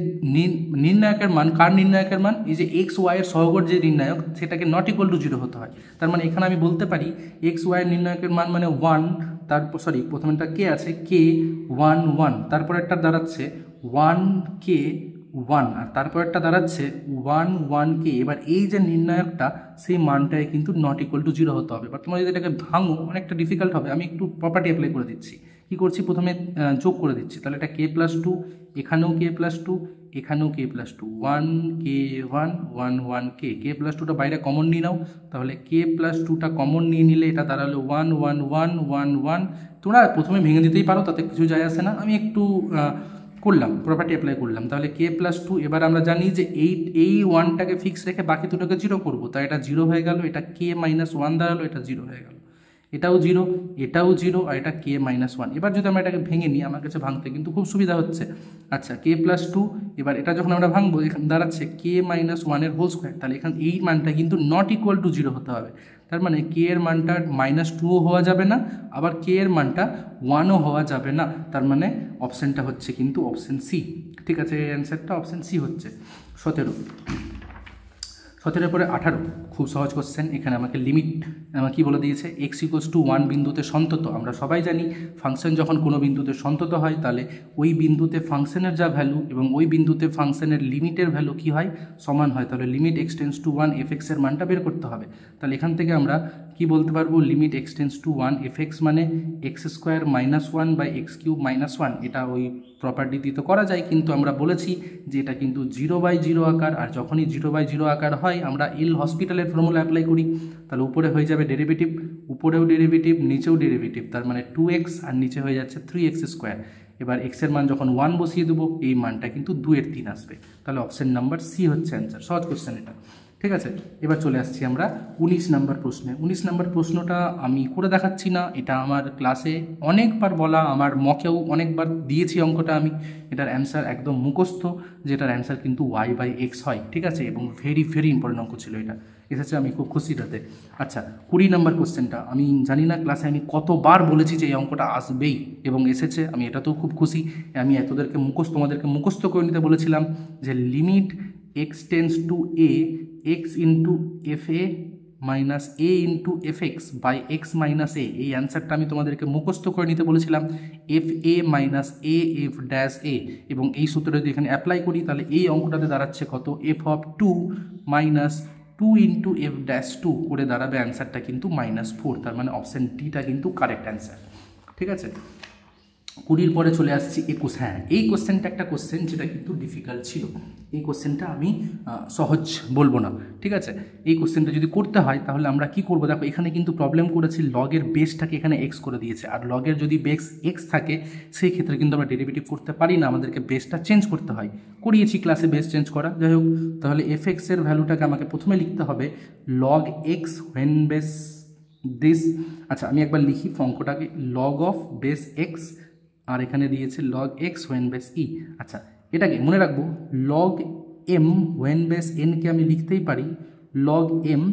নির্ণায়কের মান, কার নির্ণায়কের মান, এই যে এক্স ওয়াইয়ের সহগর যে নির্ণায়ক সেটাকে নট ইকুয়াল টু 0 হতে হয়। তার মানে এখানে আমি বলতে পারি এক্স ওয়াইয়ের নির্ণায়কের মান মানে 1, তারপর প্রথমেরটা কে আছে কে 1 1, তারপর একটা দাঁড়াচ্ছে 1 কে 1, আর তারপর একটা দাঁড়াচ্ছে 1 1 কে। এবার এই যে নির্ণায়কটা সেই মানটাই কিন্তু নট ইকুয়াল টু 0 হতে হবে। এবার তোমরা যদি এটাকে ভাঙো অনেকটা ডিফিকাল্ট হবে, আমি একটু প্রপার্টি অ্যাপ্লাই করে দিচ্ছি। কী করছি, প্রথমে যোগ করে দিচ্ছি, তাহলে এটা k+2, এখানেও k+2, এখানেও k+2, 1 কে 1 1 1 কে, k+2টা বাইরে কমন নিয়ে নাও, তাহলে k+2টা কমন নিয়ে নিলে এটা দাঁড়ালো 1 1 1 1 1। তোমরা প্রথমে ভেঙে দিতেই পারো, তাতে কিছু যায় আসে না, আমি একটু করলাম, প্রপার্টি অ্যাপ্লাই করলাম। তাহলে k+2, এবার আমরা জানি যে এই 1টাকে ফিক্স রেখে বাকি দুটোকে 0 করবো, তাই এটা 0 হয়ে গেল, এটা k-1 দাঁড়ালো, এটা 0 হয়ে গেল, এটাও 0, এটাও 0, আর এটা k-1। এবার যদি আমরা এটাকে ভেঙে নিই, আমার কাছে ভাঙতে কিন্তু খুব সুবিধা হচ্ছে। আচ্ছা k+2, এবার এটা যখন আমরা ভাঙবো এখানে দাঁড়াচ্ছে k-1 এর হোল স্কোয়ার, তাহলে এখানে এই মানটা কিন্তু নট ইকুয়াল টু 0 হতে হবে। তার মানে কে এর মানটা -2ও হওয়া যাবে না, আবার কে এর মানটা 1ও হওয়া যাবে না। তার মানে অপশানটা হচ্ছে কিন্তু অপশান সি, ঠিক আছে। এই অ্যান্সারটা অপশান সি হচ্ছে। 17 পরে 18, খুব সহজ কোশ্চেন। এখানে আমাকে লিমিট কী বলে দিয়েছে, x=1 বিন্দুতে সন্তত। আমরা সবাই জানি ফাংশন যখন কোনো বিন্দুতে সন্তত হয় তাহলে ওই বিন্দুতে ফাংশনের যা ভ্যালু এবং ওই বিন্দুতে ফাংশনের লিমিটের ভ্যালু কী হয়, সমান হয়। তাহলে লিমিট x→1 fx এর মানটা বের করতে হবে। তাহলে এখান থেকে আমরা কি বলতে পারবো, লিমিট x→1 fx মানে x² - 1/x³ - 1। এটা ওই প্রপার্টি দিয়ে তো করা যায়, কিন্তু আমরা বলেছি যে এটা কিন্তু 0/0 আকার, আর যখনই 0/0 আকার হয় আমরা এল হসপিটালের ফর্মুলা অ্যাপ্লাই করি, তাহলে উপরে হয়ে যাবে ডেরিভেটিভ, উপরেও ডেরিভেটিভ, নিচেও ডেরিভেটিভ, তার মানে 2x, আর নিচে হয়ে যাচ্ছে 3x²। এবার এক্সের মান যখন 1 বসিয়ে দেবো এই মানটা কিন্তু 2/3 আসবে। তাহলে অপশান নাম্বার সি হচ্ছে অ্যান্সার। সহজ কোশ্চেন এটা, ঠিক আছে। এবার চলে আসছি আমরা 19 নম্বর প্রশ্নে। 19 নম্বর প্রশ্নটা আমি করে দেখাচ্ছি না, এটা আমার ক্লাসে অনেকবার বলা, আমার মকেও অনেকবার দিয়েছি অঙ্কটা আমি। এটার অ্যান্সার একদম মুখস্থ, যেটার অ্যান্সার কিন্তু y/x হয়, ঠিক আছে। এবং ভেরি ভেরি ইম্পর্টেন্ট অঙ্ক ছিল এটা, এসেছে, আমি খুব খুশি তাতে। আচ্ছা 20 নম্বর কোশ্চেনটা আমি জানি না ক্লাসে আমি কতবার বলেছি যে এই অঙ্কটা আসবেই, এবং এসেছে, আমি এটাতেও খুব খুশি। আমি তোমাদেরকে মুখস্থ করে নিতে বলেছিলাম যে limit x → a x × fa minus a × fx by x - a, এই অ্যান্সারটা আমি তোমাদেরকে মুখস্থ করে নিতে বলেছিলাম, fa মাইনাস a f'(a), এবং এই সূত্রটা যদি এখানে অ্যাপ্লাই করি তাহলে এই অঙ্কটাতে দাঁড়াচ্ছে কত, f(2) মাইনাস 2 × f'(2) করে দাঁড়াবে অ্যান্সারটা কিন্তু -4। তার মানে অপশান ডিটা কিন্তু কারেক্ট অ্যান্সার, ঠিক আছে। 20 পরে চলে আসছি 21। হ্যাঁ, এই কোশ্চেনটা একটা কোশ্চেন যেটা কিন্তু ডিফিকাল্ট ছিল, এই কোশ্চেনটা আমি সহজ বলবো না, ঠিক আছে। এই কোশ্চেনটা যদি করতে হয় তাহলে আমরা কি করব, দেখো এখানে কিন্তু প্রবলেম করেছি লগের বেসটাকে এখানে এক্স করে দিয়েছে, আর লগের যদি বেস এক্স থাকে সেই ক্ষেত্রে কিন্তু আমরা ডেরিভেটিভ করতে পারি না, আমাদেরকে বেসটা চেঞ্জ করতে হয়। করিয়েছি ক্লাসে বেস চেঞ্জ করা, যাই হোক। তাহলে এফএক্স এর ভ্যালুটাকে আমাকে প্রথমে লিখতে হবে log x when base this. আচ্ছা আমি একবার লিখি অঙ্কটাকে, লগ অফ বেস এক্স, আর এখানে দিয়েছে log x when base e. আচ্ছা এটাকে মনে রাখবো, লগ এম হোয়েন বেস এনকে আমি লিখতেই পারি log m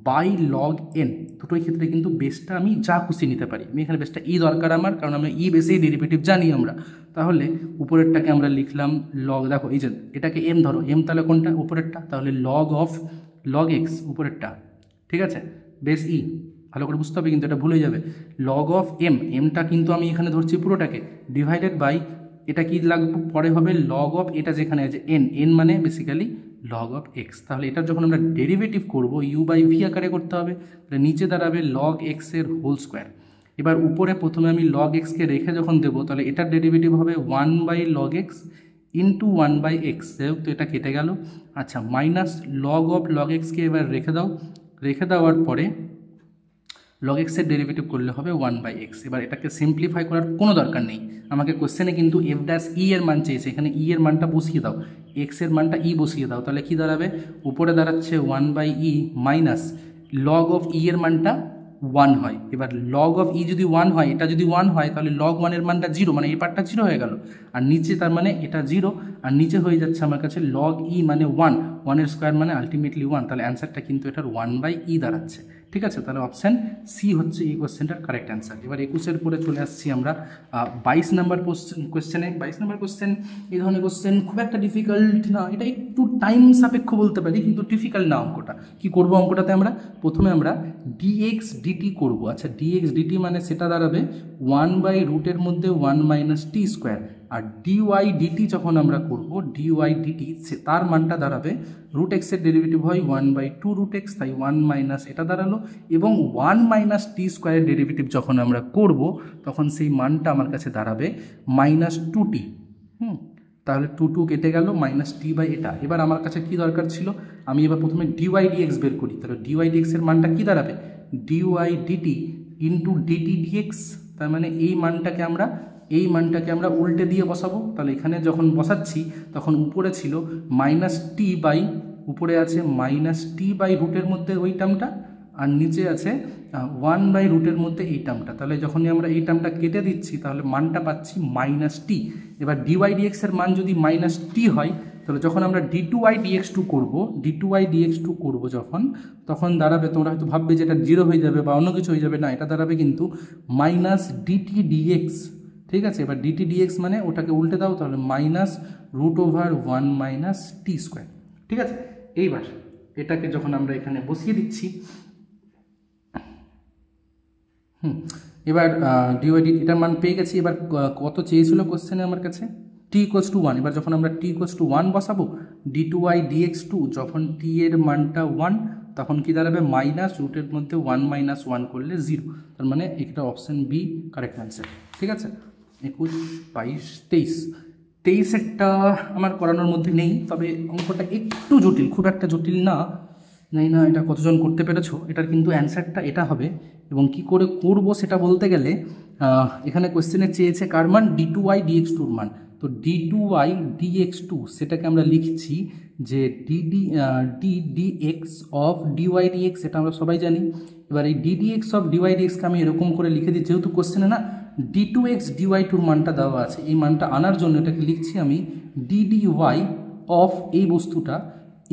by log n, দুটোই ক্ষেত্রে কিন্তু বেসটা আমি যা খুশি নিতে পারি। আমি এখানে বেসটা ই দরকার আমার, কারণ আমরা ই বেসেই ডেরিভেটিভ জানি আমরা। তাহলে উপরেরটাকে আমরা লিখলাম লগ, দেখো এই যে এটাকে এম ধরো, এম তাহলে কোনটা, উপরেরটা, তাহলে লগ অফ লগ এক্স উপরেরটা, ঠিক আছে। বেস ই, ভালো করে বুঝতে হবে কিন্তু এটা ভুলে যাবে। লগ অফ এম, এমটা কিন্তু আমি এখানে ধরছি পুরোটাকে, ডিভাইডেড বাই এটা কি লাগবে পরে হবে লগ অফ এটা যেখানে আছে এন, এন মানে বেসিক্যালি লগ অফ এক্স। তাহলে এটা যখন আমরা ডেরিভেটিভ করব ইউ বাই ভি আকারে করতে হবে, তাহলে নিচে দাঁড়াবে লগ এক্সের হোল স্কোয়ার। এবার উপরে প্রথমে আমি লগ এক্সকে রেখে যখন দেবো তাহলে এটার ডেরিভেটিভ হবে 1 by log x into 1 by x, যেহেতু এটা কেটে গেল। আচ্ছা, মাইনাস লগ অফ লগ এক্সকে এবার রেখে দাও, রেখে দেওয়ার পরে লগ এক্সের ডেরিভেটিভ করলে হবে 1 বাই এক্স। এবার এটাকে সিম্পলিফাই করার কোনো দরকার নেই, আমাকে কোশ্চেনে কিন্তু এফ ড্যাশ ই এর মান চেয়েছে, এখানে ই এর মানটা বসিয়ে দাও, এক্সের মানটা ই বসিয়ে দাও, তাহলে কি দাঁড়াবে উপরে দাঁড়াচ্ছে 1 by E minus log of E এর মানটা 1 হয়। এবার লগ অফ ই যদি 1 হয়, এটা যদি 1 হয় তাহলে লগ 1 এর মানটা 0, মানে এই পার্টটা 0 হয়ে গেল, আর নিচে তার মানে এটা 0, আর নিচে হয়ে যাচ্ছে আমার কাছে লগ ই মানে 1, 1 এর স্কোয়ার মানে আলটিমেটলি 1, তাহলে অ্যান্সারটা কিন্তু এটার 1 বাই ই দাঁড়াচ্ছে। ঠিক আছে, তাহলে অপশান সি হচ্ছে এই কোশ্চেনটার কারেক্ট অ্যান্সার। এবার 21-এর পরে চলে আসছি আমরা 22 নাম্বার কোশ্চেনে। 22 নাম্বার কোশ্চেন, এই ধরনের কোশ্চেন খুব একটা ডিফিকাল্ট না, এটা একটু টাইম সাপেক্ষ বলতে পারি, কিন্তু ডিফিকাল্ট না অঙ্কটা। কি করব অঙ্কটাতে আমরা প্রথমে আমরা ডিএক্স ডিটি করবো। আচ্ছা, ডিএক্স ডিটি মানে সেটা দাঁড়াবে 1 বাই রুটের মধ্যে 1 মাইনাস টি স্কোয়ার, আর ডিওয়াই ডিটি যখন আমরা করবো ডিওয়াই ডিটি তার মানটা দাঁড়াবে রুট এক্সের ডেরিভেটিভ হয় 1 বাই 2 রুট এক্স, তাই 1 মাইনাস এটা দাঁড়ালো, এবং 1 মাইনাস টি স্কোয়ারের ডেরিভেটিভ যখন আমরা করব তখন সেই মানটা আমার কাছে দাঁড়াবে মাইনাস 2টি। তাহলে 2 কেটে গেল, মাইনাস টি বাই এটা। এবার আমার কাছে কি দরকার ছিল, আমি এবার প্রথমে ডিওয়াই ডিএক্স বের করি, তাহলে ডিওয়াই ডিএক্সের মানটা কি দাঁড়াবে dy dt into dt dx, তার মানে এই মানটাকে আমরা উল্টে দিয়ে বসাবো। তাহলে এখানে যখন বসাচ্ছি তখন উপরে ছিল মাইনাস টি বাই, উপরে আছে মাইনাস টি বাই রুটের মধ্যে ওই টার্মটা, আর নিচে আছে 1 বাই রুটের মধ্যে এই টার্মটা। তাহলে যখনই আমরা এই টার্মটা কেটে দিচ্ছি তাহলে মানটা পাচ্ছি মাইনাস টি। এবার ডিওয়াই ডিএক্সের মান যদি মাইনাস টি হয় তাহলে যখন আমরা D two Y dx two করবো, D two Y dx two করবো তখন দাঁড়াবে, তোমরা হয়তো ভাববে যে এটা 0 হয়ে যাবে বা অন্য কিছু হয়ে যাবে, না, এটা দাঁড়াবে কিন্তু মাইনাস ডিটি ডিএক্স। ঠিক আছে, এবার ডিটি ডিএক্স মানে ওটাকে উল্টে দাও, তাহলে মাইনাস রুট ওভার 1 মাইনাস টি স্কোয়ার। ঠিক আছে, এইবার এটাকে যখন আমরা এখানে বসিয়ে দিচ্ছি, এবার ডিওয়াই ডি এটার মান পেয়ে গেছি। এবার কত চেয়েছিল কোশ্চেনে আমার কাছে, টি ইকোয়াস টু 1। এবার যখন আমরা টি ইকোয়াস টু 1 বসাবো, d two Y dx two যখন টি এর মানটা 1 তখন কি দাঁড়াবে মাইনাস রুটের মধ্যে 1 মাইনাস 1 করলে 0, তার মানে এটা অপশান বি কারেক্ট অ্যান্সার। ঠিক আছে, 21, 22, 23। 23-এরটা আমার করানোর মধ্যে নেই, তবে অঙ্কটা একটু জটিল, খুব একটা জটিল না, জানি না এটা কতজন করতে পেরেছো। এটার কিন্তু অ্যান্সারটা এটা হবে, এবং কি করে করব সেটা বলতে গেলে এখানে কোশ্চেনে চেয়েছে কার মান, ডি টু ওয়াই ডিএক্স টুর মান। তো d two Y dx two সেটাকে আমরা লিখছি যে ডিএক্স অফ ডিওয়াই ডিএক্স, এটা আমরা সবাই জানি। এবার এই ডিডিএক্স অফ ডিওয়াই ডিএক্সকে আমি এরকম করে লিখে দিই, যেহেতু কোশ্চেনে না ডি টু এক্স ডিওয়াই টুর মানটা দেওয়া আছে, এই মানটা আনার জন্য এটাকে লিখছি আমি ডিডিওয়াই অফ এই বস্তুটা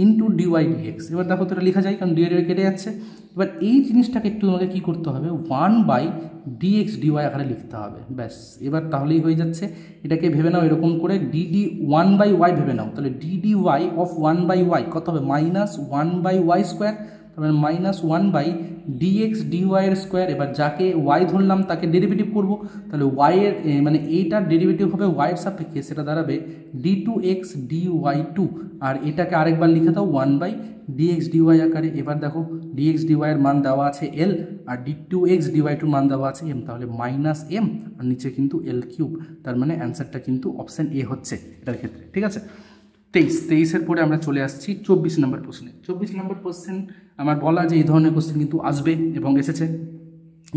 ইন্টু ডিওয়াই ডিএক্স। এবার দেখো তো এটা লেখা যায়, কারণ ডিওয়াই কেটে যাচ্ছে। এবার এই জিনিসটাকে একটু তোমাকে কী করতে হবে, 1 বাই ডিএক্স ডিওয়াই আকারে লিখতে হবে, ব্যাস। এবার তাহলেই হয়ে যাচ্ছে। এটাকে ভেবে নাও এরকম করে, ডিডি 1 বাই ওয়াই ভেবে নাও, তাহলে d d y of 1 by y কত হবে, মাইনাস 1 বাই ওয়াই স্কোয়ার, তাহলে মাইনাস 1 বাই ডিএক্স ডিওয়াইয়ের স্কোয়ার। এবার যাকে ওয়াই ধরলাম তাকে ডেরিভেটিভ করবো, তাহলে ওয়াইয়ের মানে এইটার ডেরিভেটিভ হবে ওয়াইয়ের সাপেক্ষে, সেটা দাঁড়াবে D two X D Y two, আর এটাকে আরেকবার লিখে দাও 1 বাই ডিএক্স ডিওয়াই আকারে। এবার দেখো ডিএক্স ডিওয়াইয়ের মান দেওয়া আছে এল, আর ডি টু এক্স ডিওয়াই টুর মান দেওয়া আছে এম, তাহলে মাইনাস এম, আর নিচে কিন্তু এল কিউব, তার মানে অ্যান্সারটা কিন্তু অপশান এ হচ্ছে এটার ক্ষেত্রে। ঠিক আছে, 23-এর পরে আমরা চলে আসছি 24 নম্বর কোশ্চেনে। 24 নম্বর কোশ্চেন আমার বলা যে এই ধরনের কোশ্চেন কিন্তু আসবে এবং এসেছে।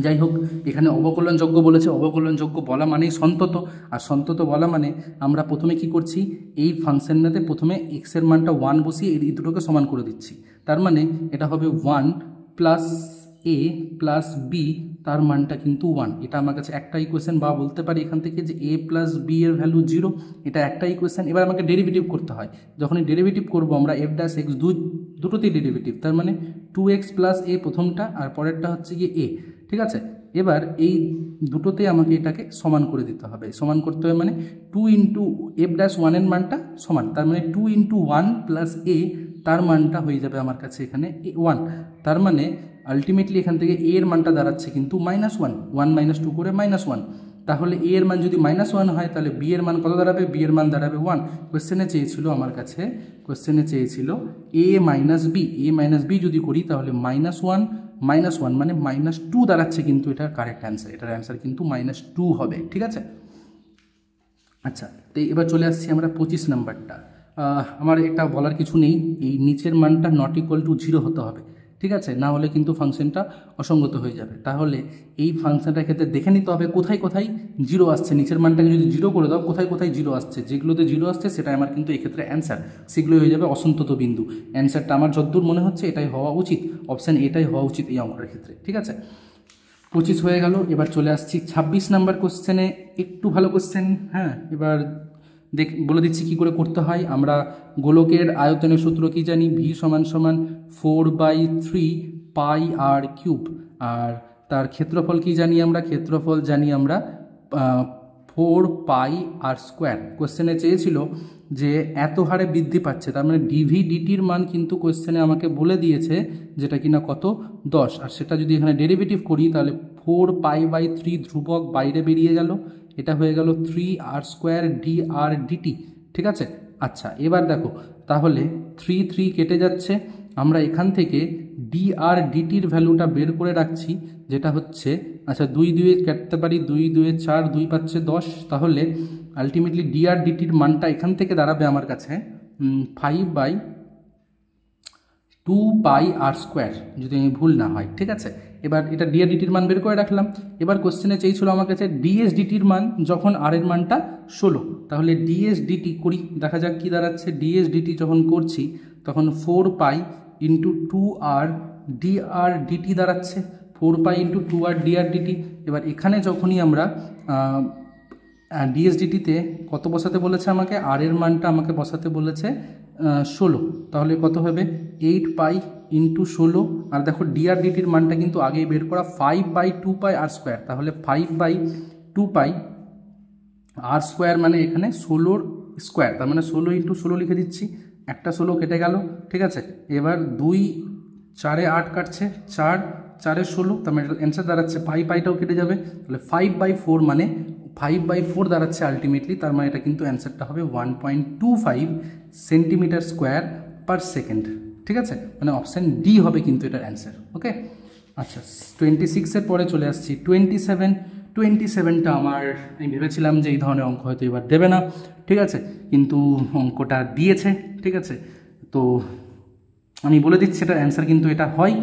যাই হোক, এখানে অবকলনযোগ্য বলেছে, অবকলনযোগ্য বলা মানেই সন্তত, আর সন্তত বলা মানে আমরা প্রথমে কি করছি, এই ফাংশনটাতে প্রথমে এক্সের মানটা 1 বসিয়ে এই দুটোকে সমান করে দিচ্ছি, তার মানে এটা হবে 1 প্লাস এ প্লাস বি, তার মানটা কিন্তু 1। এটা আমার কাছে একটা ইকুয়েশন, বা বলতে পারি এখান থেকে যে এ প্লাস বি এর ভ্যালু 0, এটা একটা ইকুয়েশন। এবার আমাকে ডেরিভেটিভ করতে হয়, যখনই ডেরিভেটিভ করবো আমরা এফ ড্যাশ এক্স দুটোতেই ডেরিভেটিভ, তার মানে 2x প্লাস এ প্রথমটা, আর পরেরটা হচ্ছে গিয়ে এ। ঠিক আছে, এবার এই দুটোতে আমাকে এটাকে সমান করে দিতে হবে, সমান করতে হবে মানে 2 ইন্টু এফ ড্যাশ 1-এর মানটা সমান, তার মানে 2 ইন্টু 1 প্লাস এ, তার মানটা হয়ে যাবে আমার কাছে এখানে 1, তার মানে আলটিমেটলি এখান থেকে এ এর মানটা দাঁড়াচ্ছে কিন্তু -1, 1 - 2 করে -1। তাহলে এ এর মান যদি -1 হয় তাহলে বি এর মান কত দাঁড়াবে? বি এর মান দাঁড়াবে 1। কোয়েশ্চেনে চেয়েছিল আমার কাছে, কোয়েশ্চেনে চেয়েছিল এ মাইনাস বি যদি করি তাহলে -1 মানে -2 দাঁড়াচ্ছে, কিন্তু এটার কারেক্ট অ্যান্সার, এটার অ্যান্সার কিন্তু -2 হবে। ঠিক আছে, আচ্ছা, তো এবার চলে আসছি আমরা 25 নাম্বারটা। আমার এটা বলার কিছু নেই, এই নিচের মানটা নট ইকুয়াল টু 0 হতে হবে। ঠিক আছে, না হলে কিন্তু ফাংশনটা অসঙ্গত হয়ে যাবে। তাহলে এই ফাংশনটার ক্ষেত্রে দেখে নিতে হবে কোথায় কোথায় 0 আসছে। নিচের মানটাকে যদি 0 করে দাও, কোথায় কোথায় 0 আসছে, যেগুলোতে 0 আসছে সেটাই আমার কিন্তু এক্ষেত্রে অ্যান্সার, সেগুলোই হয়ে যাবে অসন্তত বিন্দু। অ্যান্সারটা আমার যতদূর মনে হচ্ছে এটাই হওয়া উচিত, অপশান এটাই হওয়া উচিত এই অঙ্কের ক্ষেত্রে। ঠিক আছে, 25 হয়ে গেল। এবার চলে আসছি 26 নাম্বার কোশ্চেনে, একটু ভালো কোশ্চেন। হ্যাঁ, এবার বলে দিচ্ছি কী করে করতে হয়। আমরা গোলকের আয়তনের সূত্র কি জানি? ভি সমান 4/3 পাই আর কিউব। আর তার ক্ষেত্রফল কি জানি আমরা? ক্ষেত্রফল জানি আমরা 4 পাই আর স্কোয়ার। কোশ্চেনে চেয়েছিল যে এত হারে বৃদ্ধি পাচ্ছে, তার মানে ডিভি ডিটির মান কিন্তু কোশ্চেনে আমাকে বলে দিয়েছে যেটা কিনা কত 10। আর সেটা যদি এখানে ডেরিভেটিভ করি তাহলে 4π/3 ধ্রুবক বাইরে বেরিয়ে গেল, এটা হয়ে গেল 3r² dr/dt। ঠিক আছে, আচ্ছা এবার দেখো, তাহলে 3 কেটে যাচ্ছে, আমরা এখান থেকে dr/dtর ভ্যালুটা বের করে রাখছি, যেটা হচ্ছে, আচ্ছা 2 কাটতে পারি, 2 × 2 = 4, 2 পাচ্ছে 10। তাহলে আলটিমেটলি dr/dtর মানটা এখান থেকে দাঁড়াবে আমার কাছে 5/2πr², যদি আমি ভুল না হয়। ঠিক আছে, এবার এটা dr/dtর মান বের করে রাখলাম। এবার কোশ্চেনে চেয়েছিল আমার কাছে ds/dtর মান যখন r এর মানটা 16। তাহলে ds/dt করি, দেখা যাক কি দাঁড়াচ্ছে। ds/dt যখন করছি তখন 4π × 2r dr/dt দাঁড়াচ্ছে, 4π × 2r dr/dt। এবার এখানে যখনই আমরা ds/dtতে কত বসাতে বলেছে আমাকে? r এর মানটা আমাকে বসাতে বলেছে 16, তাহলে কত হবে? 8π × 16। আর দেখো dr/dtর মানটা কিন্তু আগেই বের করা, 5/2πr²। তাহলে 5/2πr² মানে এখানে 16 স্কোয়ার, তার মানে 16 × 16 লিখে দিচ্ছি, একটা 16 কেটে গেল। ঠিক আছে, এবার 2 4 এ 8 কাটছে, 4 4 এ 16, তার মানে অ্যান্সার দাঁড়াচ্ছে পাইটাও কেটে যাবে, তাহলে 5/4 মানে 5/4 দাঁড়াচ্ছে আলটিমেটলি। তার মানে এটা কিন্তু অ্যান্সারটা হবে 1.25 cm²/সেকেন্ড। ঠিক আছে, মানে অপশান ডি হবে কিন্তু এটার অ্যান্সার। ওকে, আচ্ছা 26-এর পরে চলে আসছি 27টা আমি ভেবেছিলাম যে এই ধরনের অঙ্ক হয়তো এবার দেবে না। ঠিক আছে, কিন্তু অঙ্কটা দিয়েছে। ঠিক আছে, তো আমি বলে দিচ্ছি এটার অ্যান্সার কিন্তু এটা হয়।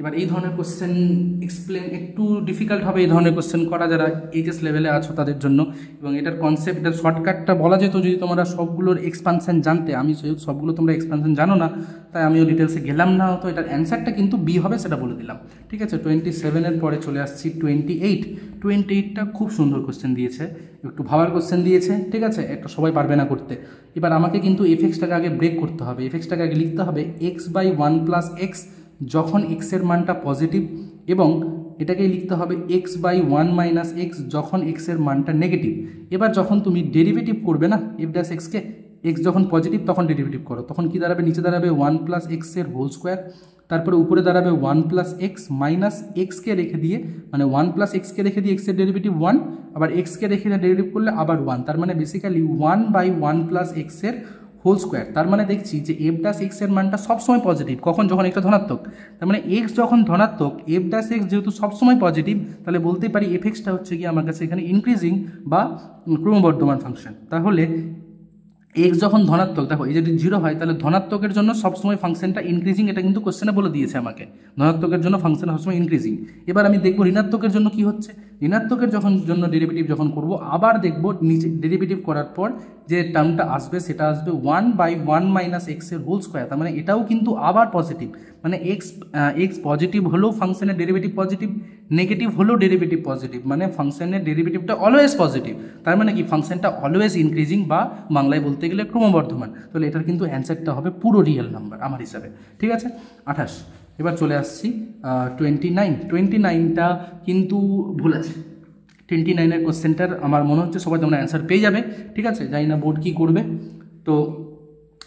এবার এই ধরনের কোশ্চেন এক্সপ্লেন একটু ডিফিকাল্ট হবে এই ধরনের কোশ্চেন করা, যারা এইচএস লেভেলে আছো তাদের জন্য। এবং এটার কনসেপ্ট, এটার শর্টকাটটা বলা যেত যদি তোমরা সবগুলোর এক্সপানশন জানতে। আমি যেহেতু সবগুলো তোমরা এক্সপানশন জানো না, তাই আমিও ডিটেলসে গেলাম না। তো এটার অ্যান্সারটা কিন্তু বি হবে, সেটা বলে দিলাম। ঠিক আছে, 27-এর পরে চলে আসছি 28টা খুব সুন্দর কোশ্চেন দিয়েছে, একটু ভাবার কোশ্চেন দিয়েছে। ঠিক আছে, এটা সবাই পারবে না করতে। এবার আমাকে কিন্তু এফএক্সটাকে আগে ব্রেক করতে হবে, এফএক্সটাকে আগে লিখতে হবে x/1 + x যখন x এর মানটা পজিটিভ, এবং এটাকেই লিখতে হবে x/1 - x যখন x এর মানটা নেগেটিভ। এবার যখন তুমি ডেরিভেটিভ করবে না f'(x)কে, x যখন পজিটিভ তখন ডেরিভেটিভ করো, তখন কি দাঁড়াবে? নিচে দাঁড়াবে 1 + x এর হোল স্কোয়ার, তারপরে উপরে দাঁড়াবে 1 + x - x কে রেখে দিয়ে, মানে 1 + x কে রেখে দিয়ে x এর ডেরিভেটিভ 1, আবার x কে রেখে ডেরিভেটিভ করলে আবার 1, তার মানে বেসিক্যালি 1/1 + x এর হোল স্কোয়ার। তার মানে দেখছি যে f'(x) এর মানটা সবসময় পজিটিভ, কখন? যখন একটা ধনাত্মক। তার মানে x যখন ধনাত্মক, f'(x) যেহেতু সবসময় পজিটিভ, তাহলে বলতেই পারি fxটা হচ্ছে কি আমার কাছে এখানে ইনক্রিজিং বা ক্রমবর্ধমান ফাংশন। তাহলে x যখন ধনাত্মক, দেখো এই যদি 0 হয় তাহলে ধনাত্মকের জন্য সবসময় ফাংশনটা ইনক্রিজিং, এটা কিন্তু কোশ্চেনে বলে দিয়েছে আমাকে, ধনাত্মকের জন্য ফাংশন সবসময় ইনক্রিজিং। এবার আমি দেখব ঋণাত্মকের জন্য কি হচ্ছে। ঋণাত্মকের জন্য ডেরিভেটিভ যখন করব, আবার দেখব নিচে ডেরিভেটিভ করার পর যে টার্মটা আসবে সেটা আসবে 1/1 - x এর হোল স্কোয়ার। তার মানে এটাও কিন্তু আবার পজিটিভ, মানে x পজিটিভ হলেও ফাংশনের ডেরিভেটিভ পজিটিভ, নেগেটিভ হলেও ডেরিভেটিভ পজিটিভ, মানে ফাংশনের ডেরিভেটিভটা অলওয়েজ পজিটিভ। তার মানে কি ফাংশনটা অলওয়েজ ইনক্রিজিং, বা বাংলায় বলতে গেলে ক্রমবর্ধমান। তাহলে এটার কিন্তু অ্যান্সারটা হবে পুরো রিয়েল নাম্বার আমার হিসাবে। ঠিক আছে, 28। এবার চলে আসছি 29টা কিন্তু ভুল আছে। 29-এর কোশ্চেনটার আমার মনে হচ্ছে সবাই তোমরা অ্যান্সার পেয়ে যাবে। ঠিক আছে, জানি না বোর্ড কী করবে। তো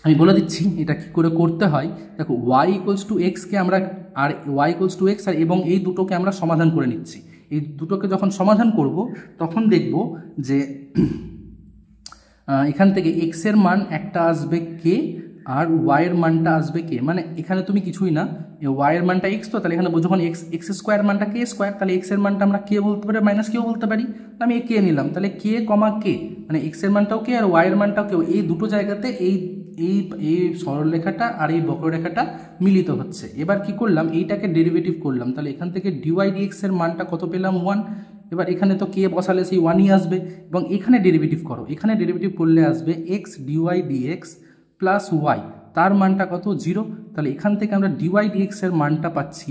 আমি বলে দিচ্ছি এটা কী করে করতে হয়। দেখো ওয়াই ইকুয়ালস টু এক্সকে আমরা আর ওয়াই ইকুয়ালস টু এক্স আর এবং এই দুটোকে আমরা সমাধান করে নিচ্ছি। এই দুটোকে যখন সমাধান করব তখন দেখব যে এখান থেকে এক্সের মান একটা আসবে কে আর ওয়াইয়ের মানটা আসবে কে, মানে এখানে তুমি কিছুই না, ওয়াইয়ের মানটা এক্স, তো তাহলে এখানে যখন এক্স স্কোয়ার মানটা কে স্কোয়ার, তাহলে এক্সের মানটা আমরা কে বলতে পারি, মাইনাস কেও বলতে পারি। আমি কে নিলাম, তাহলে কে কমা কে, মানে এক্সের মানটাও কে আর ওয়াইয়ের মানটাও কে, এই দুটো জায়গাতে এই এই এই সরলরেখাটা আর এই বক্ররেখাটা মিলিত হচ্ছে। এবার কি করলাম, এইটাকে ডেরিভেটিভ করলাম, তাহলে এখান থেকে ডিওয়াই ডিএক্স এর মানটা কত পেলাম 1। এবার এখানে তো কে বসালে সেই 1ই আসবে, এবং এখানে ডেরিভেটিভ করো, এখানে ডেরিভেটিভ করলে আসবে x dy dx plus y, তার মানটা কত 0। তাহলে এখান থেকে আমরা ডিওয়াই ডিএক্স এর মানটা পাচ্ছি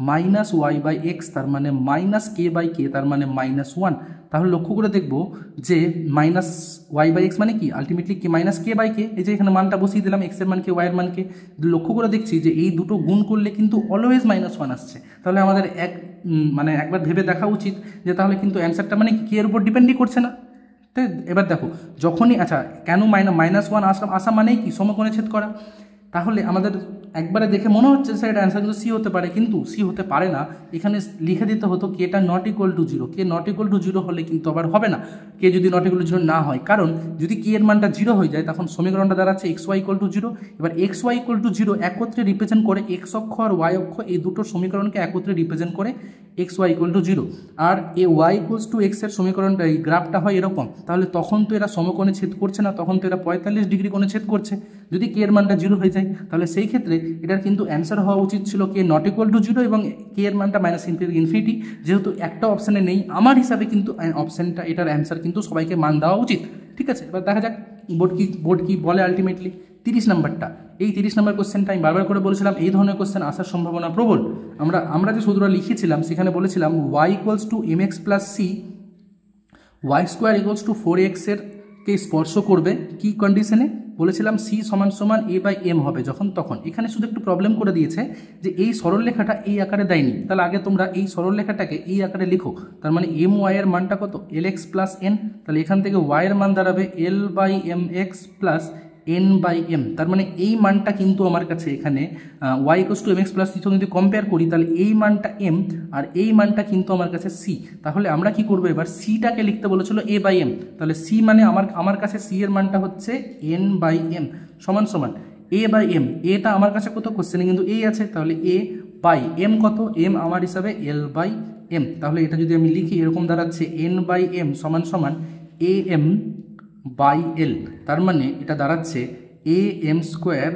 মাইনাস ওয়াই বাই এক্স, তার মানে মাইনাস কে বাই কে, তার মানে -1। তাহলে লক্ষ্য করে দেখবো যে মাইনাস ওয়াই বাই এক্স মানে কি আলটিমেটলি কি মাইনাস কে বাই কে, এই যে এখানে মানটা বসিয়ে দিলাম এক্সের মানকে ওয়াইয়ের মানকে, লক্ষ্য করে দেখছি যে এই দুটো গুণ করলে কিন্তু অলওয়েজ -1 আসছে। তাহলে আমাদের মানে একবার ভেবে দেখা উচিত যে তাহলে কিন্তু অ্যান্সারটা মানে কে এর উপর ডিপেন্ডই করছে না। তো এবার দেখো যখনই আচ্ছা কেন -1 আসা মানেই কি সমকোণে ছেদ করা, তাহলে আমাদের একবারে দেখে মনে হচ্ছে স্যার এটা অ্যান্সার কিন্তু সি হতে পারে, কিন্তু সি হতে পারে না। এখানে লিখে দিতে হতো কে এটা not equal to 0, K not equal to 0 হলে কিন্তু আবার হবে না, কে যদি নট ইকুয়াল টু 0 না হয়, কারণ যদি কে এর মানটা 0 হয়ে যায় তখন সমীকরণটা দাঁড়াচ্ছে এক্স ওয়াই ইকুয়াল টু 0। এবার এক্স ওয়াই ইকুয়াল টু 0 একত্রে রিপ্রেজেন্ট করে এক্স অক্ষ আর ওয়াই অক্ষ, এই দুটো সমীকরণকে একত্রে রিপ্রেজেন্ট করে এক্স ওয়াই ইকুয়াল টু 0, আর a y equals to x এর সমীকরণটা এই গ্রাফটা হয় এরকম, তাহলে তখন তো এরা সমকোণে ছেদ করছে না, তখন তো এরা 45 ডিগ্রি কোণে ছেদ করছে। যদি কে এর মানটা 0 হয়ে যায় তাহলে সেই ক্ষেত্রে এটার কিন্তু অ্যান্সার হওয়া উচিত ছিল কে নট ইকুয়াল টু 0 এবং কে এর মানটা -ইনফিনিটি। যেহেতু একটা অপশানে নেই, আমার হিসাবে কিন্তু অপশানটা এটার অ্যান্সার কিন্তু সবাইকে মান দেওয়া উচিত। ঠিক আছে, এবার দেখা যাক বোর্ড কি বলে আলটিমেটলি। 30 নাম্বারটা, এই 30 নম্বর কোশ্চেনটা আমি বারবার করে বলেছিলাম এই ধরনের কোশ্চেন আসার সম্ভাবনা প্রবল। আমরা যে সূত্রটা লিখেছিলাম সেখানে বলেছিলাম y equals to mx plus c, y square equals to 4x এর কে স্পর্শ করবে, কি কন্ডিশনে বলেছিলাম সি সমান সমান a বাই এম হবে যখন তখন। এখানে শুধু একটু প্রবলেম করে দিয়েছে যে এই সরলরেখাটা এই আকারে দেয়নি, তাহলে আগে তোমরা এই সরলরেখাটাকে এই আকারে লিখো, তার মানে এম ওয়াই এর মানটা কত lx প্লাস এন, তাহলে এখান থেকে y এর মান দাঁড়াবে l by m x plus n by m, তার মানে এই মানটা কিন্তু আমার কাছে এখানে y equals to mx plus c যদি কম্পেয়ার করি তাহলে এই মানটা m আর এই মানটা কিন্তু আমার কাছে c। তাহলে আমরা কি করব, এবার সিটাকে লিখতে বলেছিল a বাই এম, তাহলে c মানে আমার কাছে c এর মানটা হচ্ছে n বাই এম সমান সমান a বাই এম, এটা আমার কাছে কত কোশ্চেনে কিন্তু a আছে, তাহলে a বাই এম কত, m আমার হিসাবে l বাই এম, তাহলে এটা যদি আমি লিখি এরকম দাঁড়াচ্ছে n বাই এম সমান সমান a m বাই এল, তার মানে এটা দাঁড়াচ্ছে a m square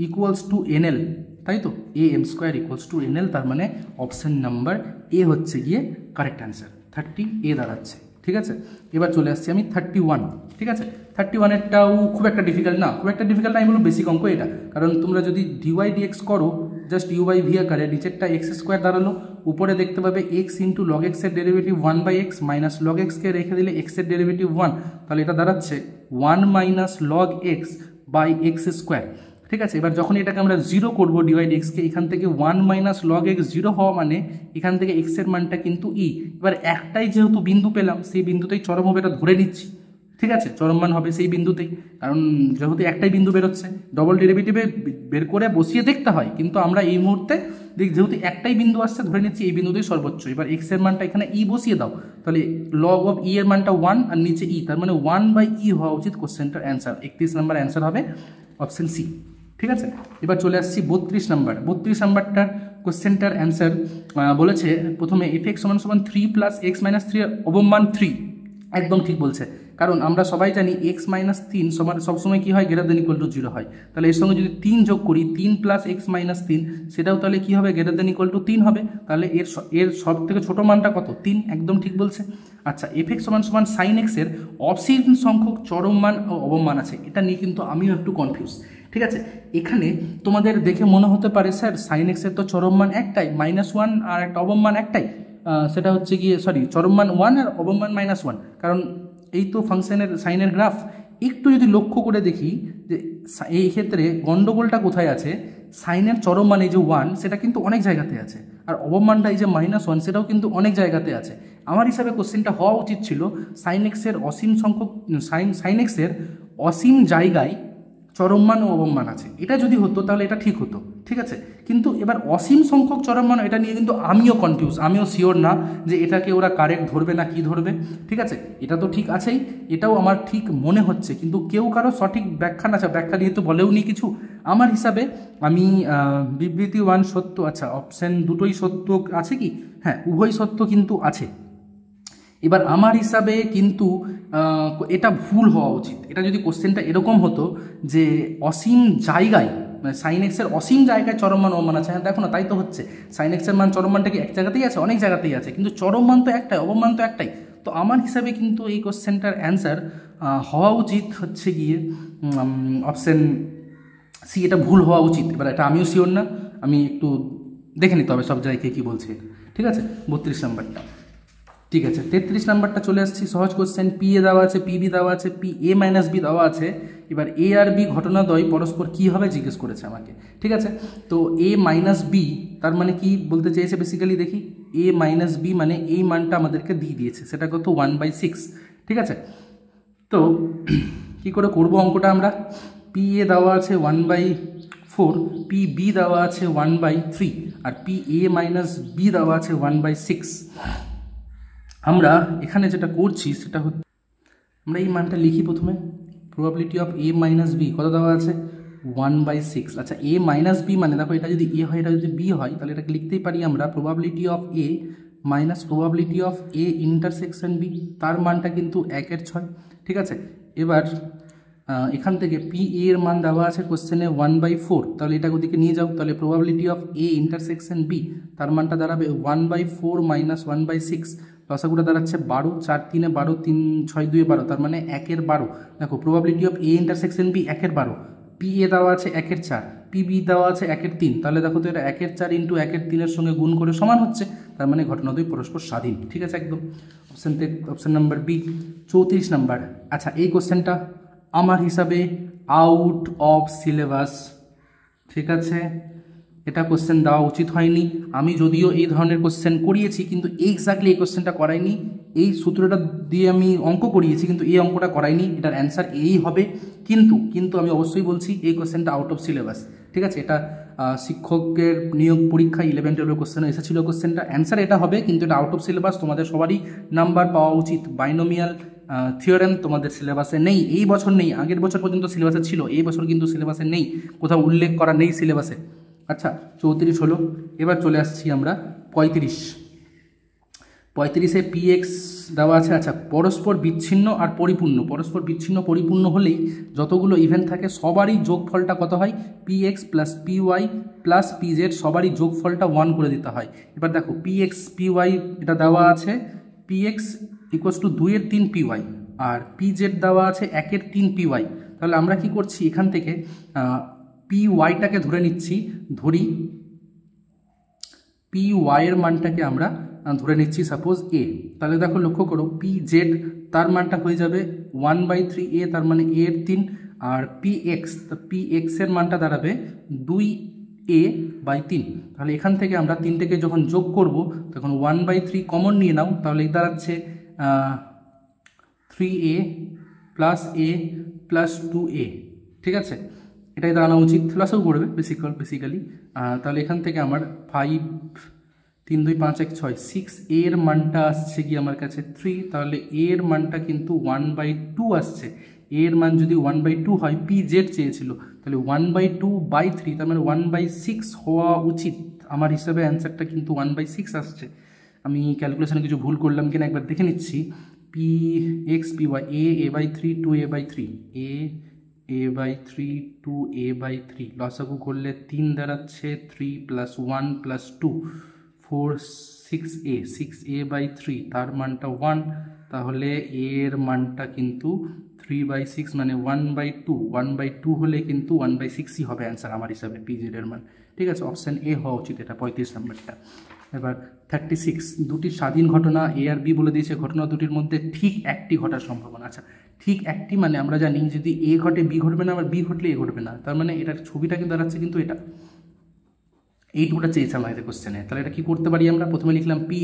equals to nl, তাই তো a m square equals to nl, তার মানে অপশান নাম্বার এ হচ্ছে গিয়ে কারেক্ট অ্যান্সার, 30 এ দাঁড়াচ্ছে। ঠিক আছে, এবার চলে আসছি আমি 31। ঠিক আছে, 31এরটাও খুব একটা ডিফিকাল্ট না, আমি বলবো বেসিক অঙ্ক এটা, কারণ তোমরা যদি ডিওয়াই ডিএক্স করো জাস্ট ইউ বাই ভি আকারে, নিচেরটা এক্স স্কোয়ার দাঁড়ালো, উপরে দেখতে পাবে এক্স ইন্টু লগ এক্সের derivative 1 by X minus log এক্সকে রেখে দিলে এক্সের ডেরিভেটিভ 1, তাহলে এটা দাঁড়াচ্ছে 1 minus log x by x square. ঠিক আছে, এবার যখন এটাকে আমরা 0 করবো ডিওয়াই ডিএক্সকে, এখান থেকে 1 মাইনাস লগ এক্স 0 হওয়া মানে এখান থেকে এক্সের মানটা কিন্তু ই, এবার একটাই যেহেতু বিন্দু পেলাম সেই বিন্দুতেই চরম হবে এটা ধরে নিচ্ছি। ঠিক আছে, চরম মান হবে সেই বিন্দুতেই, কারণ যেহেতু একটাই বিন্দু বেরোচ্ছে, ডবল ডেরিভেটিভে বের করে বসিয়ে দেখতে হয়, কিন্তু আমরা এই মুহূর্তে যেহেতু একটাই বিন্দু আসছে ধরে নিচ্ছি এই বিন্দুতেই সর্বোচ্চ। এবার এক্স এর মানটা এখানে ই বসিয়ে দাও, তাহলে লগ অফ ই এর মানটা 1 আর নিচে ই, তার মানে 1 বাই ই হওয়া উচিত কোশ্চেনটার অ্যান্সার। 31 নম্বর অ্যান্সার হবে অপশন সি। ঠিক আছে, এবার চলে আসছি 32 নাম্বারটার কোশ্চেনটার অ্যান্সার বলেছে প্রথমে এফ এক্স সমান সমান 3 প্লাস এক্স মাইনাস 3 অবমান 3, একদম ঠিক বলছে, কারণ আমরা সবাই জানি এক্স মাইনাস 3 সবসময় কী হয় গ্রেটার দেন ইকুয়াল টু 0 হয়, তাহলে এর সঙ্গে যদি 3 যোগ করি 3 প্লাস এক্স মাইনাস 3 সেটাও তাহলে কী হবে গ্রেটার দেন ইকুয়াল টু 3 হবে, তাহলে এর সব থেকে ছোটো মানটা কত 3, একদম ঠিক বলছে। আচ্ছা, এফ এক্স সমান সমান সাইন এক্সের অসীম সংখ্যক চরম মান ও অবমান আছে, এটা নিয়ে কিন্তু আমিও একটু কনফিউজ। ঠিক আছে, এখানে তোমাদের দেখে মনে হতে পারে স্যার সাইন এক্সের তো চরম মান একটাই, -1 আর একটা অবমান একটাই, সেটা হচ্ছে গিয়ে চরম মান 1 আর অবমান -1, কারণ এই তো ফাংশনের সাইনের গ্রাফ। একটু যদি লক্ষ্য করে দেখি যে এই ক্ষেত্রে গন্ডগোলটা কোথায় আছে, সাইনের চরম মান এই যে 1 সেটা কিন্তু অনেক জায়গাতে আছে, আর অবমানটা এই যে -1 সেটাও কিন্তু অনেক জায়গাতে আছে। আমার হিসাবে কোশ্চেনটা হওয়া উচিত ছিল সাইন এক্সের অসীম সংখ্যক সাইন এক্সের অসীম জায়গায় চরমমান ও অবমান আছে, এটা যদি হতো তাহলে এটা ঠিক হতো, ঠিক আছে। কিন্তু এবার অসীম সংখ্যক চরমমান, এটা নিয়ে কিন্তু আমিও কনফিউজ, আমিও শিওর না যে এটাকে ওরা কারেক্ট ধরবে না কি ধরবে, ঠিক আছে। এটা তো ঠিক আছেই, এটাও আমার ঠিক মনে হচ্ছে, কিন্তু কেউ কারো সঠিক ব্যাখ্যা না, ব্যাখ্যা নিয়ে তো বলেও নি কিছু। আমার হিসাবে আমি বিবৃতি 1 সত্য, আচ্ছা অপশান দুটোই সত্য আছে কি, হ্যাঁ উভয় সত্য কিন্তু আছে। এবার আমার হিসাবে কিন্তু এটা ভুল হওয়া উচিত। এটা যদি কোশ্চেনটা এরকম হতো যে অসীম জায়গায়, মানে সাইন এক্সের অসীম জায়গায় চরম মান অবমান আছে, হ্যাঁ দেখো না তাই তো হচ্ছে, সাইন এক্সের মান চরম মানটা কি এক জায়গাতেই আছে, অনেক জায়গাতেই আছে, কিন্তু চরম মান তো একটাই, অবমান তো একটাই। তো আমার হিসাবে কিন্তু এই কোশ্চেনটার অ্যান্সার হওয়া উচিত হচ্ছে গিয়ে অপশান সি, এটা ভুল হওয়া উচিত। এবার এটা আমিও শিওর না, আমি একটু দেখে নিতে হবে সব জায়গায় কী বলছে, ঠিক আছে। 32 নাম্বারটা, ঠিক আছে। 33 নাম্বারটা চলে আসছি, সহজ কোশ্চেন। পি এ দেওয়া আছে, পি বি দেওয়া আছে, পি এ মাইনাস বি দেওয়া আছে। এবার এ আর বি ঘটনাদ্বয় পরস্পর কী হবে জিজ্ঞেস করেছে আমাকে, ঠিক আছে। তো এ মাইনাস বি তার মানে কি বলতে চেয়েছে বেসিক্যালি দেখি, এ মাইনাস বি মানে এই মানটা আমাদেরকে দিয়ে দিয়েছে, সেটা কত 1/6, ঠিক আছে। তো কী করে করবো অঙ্কটা আমরা, পি এ দেওয়া আছে 1/4, পি বি দেওয়া আছে 1/3, আর পি এ মাইনাস বি দেওয়া আছে 1/6। আমরা এখানে যেটা করছি সেটা হচ্ছে, আমরা এই মানটা লিখি প্রথমে, probability of A minus B কত দেওয়া আছে 1/6। আচ্ছা এ মাইনাস বি মানে দেখো এটা যদি এ হয় এটা যদি বি হয় তাহলে এটাকে লিখতেই পারি আমরা probability of A minus probability of A intersection B, তার মানটা কিন্তু 1/6, ঠিক আছে। এবার এখান থেকে পি এর মান দেওয়া আছে কোশ্চেনে 1/4, তাহলে এটা ওদিকে নিয়ে যাও, তাহলে probability of A intersection B তার মানটা দাঁড়াবে 1/4 মাইনাস 1/6, লসাগুটা দাঁড়াচ্ছে 12, 4 3 12, 3 6 2 12, তার মানে 1/12। দেখো probability of A intersection B 1/12, P A দেওয়া আছে 1/4, পি বি দেওয়া আছে 1/3, তাহলে দেখো তো এটা 1/4 ইন্টু 1/3 সঙ্গে গুণ করে সমান হচ্ছে, তার মানে ঘটনাদ্বয় পরস্পর স্বাধীন, ঠিক আছে একদম। Option number B. 34 নাম্বার, আচ্ছা এই কোশ্চেনটা আমার হিসাবে আউট অফ সিলেবাস, ঠিক আছে। এটা কোশ্চেন দেওয়া উচিত হয়নি, আমি যদিও এই ধরনের কোশ্চেন করিয়েছি কিন্তু এক্স্যাক্টলি এই কোশ্চেনটা করাইনি, এই সূত্রটা দিয়ে আমি অঙ্ক করিয়েছি কিন্তু এই অঙ্কটা করাইনি, এটার অ্যান্সার এই হবে। কিন্তু আমি অবশ্যই বলছি এই কোশ্চেনটা আউট অফ সিলেবাস, ঠিক আছে। এটা শিক্ষকের নিয়োগ পরীক্ষা 11 12 কোশ্চেনে এসেছিল কোশ্চেনটা, অ্যান্সার এটা হবে, কিন্তু এটা আউট অফ সিলেবাস, তোমাদের সবারই নাম্বার পাওয়া উচিত। বাইনোমিয়াল থিওরেম তোমাদের সিলেবাসে নেই, এই বছর নেই, আগের বছর পর্যন্ত সিলেবাসে ছিল, এই বছর কিন্তু সিলেবাসে নেই, কোথাও উল্লেখ করা নেই সিলেবাসে। আচ্ছা 34 হলো, এবার চলে আসছি আমরা 35-এ পি এক্স দেওয়া আছে। আচ্ছা পরস্পর বিচ্ছিন্ন আর পরিপূর্ণ, পরস্পর বিচ্ছিন্ন পরিপূর্ণ হলেই যতগুলো ইভেন্ট থাকে সবারই যোগফলটা কত হয়, P X plus P Y plus P Z, সবারই যোগফলটা 1 করে দিতে হয়। এবার দেখো পি এক্স পি ওয়াই এটা দেওয়া আছে, P X equals to 2/3 P Y, আর পি জেড দেওয়া আছে 1/3 পি ওয়াই। তাহলে আমরা কি করছি এখান থেকে পি ওয়াইটাকে ধরে নিচ্ছি, ধরি পি ওয়াইয়ের মানটাকে আমরা ধরে নিচ্ছি সাপোজ এ, তাহলে দেখো লক্ষ্য করো পি জেড তার মানটা হয়ে যাবে 1/3 এ, তার মানে এ এর 3, আর পি এক্সের মানটা দাঁড়াবে 2a/3। তাহলে এখান থেকে আমরা তিনটেকে যখন যোগ করব তখন 1/3 কমন নিয়ে নাও, তাহলে এই দাঁড়াচ্ছে 3a প্লাস 2a, ঠিক আছে। এটাই দাঁড়ানো উচিত, প্লাসও করবে বেসিক্যালি। তাহলে এখান থেকে আমার 5 3 2 5 1 6 6 এর মানটা আসছে কি আমার কাছে 3, তাহলে এর মানটা কিন্তু 1/2 আসছে। এর মান যদি 1/2 হয়, পি জেড চেয়েছিল, তাহলে 1/2/3 তার মানে 1/6 হওয়া উচিত। আমার হিসাবে অ্যান্সারটা কিন্তু 1/6 আসছে। আমি ক্যালকুলেশনে কিছু ভুল করলাম কিনা একবার দেখে নিচ্ছি। P x P Y a/3 2a/3 a/3 2a/3 লসাগু করলে 3 দাঁড়াচ্ছে, 3 + 1 + 2 4 6a/3 তার মানটা 1, তাহলে এর মানটা কিন্তু 3/6 মানে 1/2 হলে কিন্তু 1/6ই হবে অ্যান্সার আমার হিসাবে পি জেড এর মান, ঠিক আছে। অপশান এ হওয়া উচিত এটা 35 নাম্বারটা। এবার 36, দুটি স্বাধীন ঘটনা এ আর বি বলে দিয়েছে, ঘটনা দুটির মধ্যে ঠিক একটি ঘটার সম্ভাবনা। আচ্ছা ঠিক একটি মানে আমরা জানি যদি এ ঘটে বি ঘটবে না, আবার বি ঘটলে এ ঘটবে না, তার মানে এটার ছবিটাকে দাঁড়াচ্ছে কিন্তু এটা, এইটুকুটা চেয়েছে আমাদের কোশ্চেনে। তাহলে এটা কি করতে পারি আমরা, প্রথমে লিখলাম পি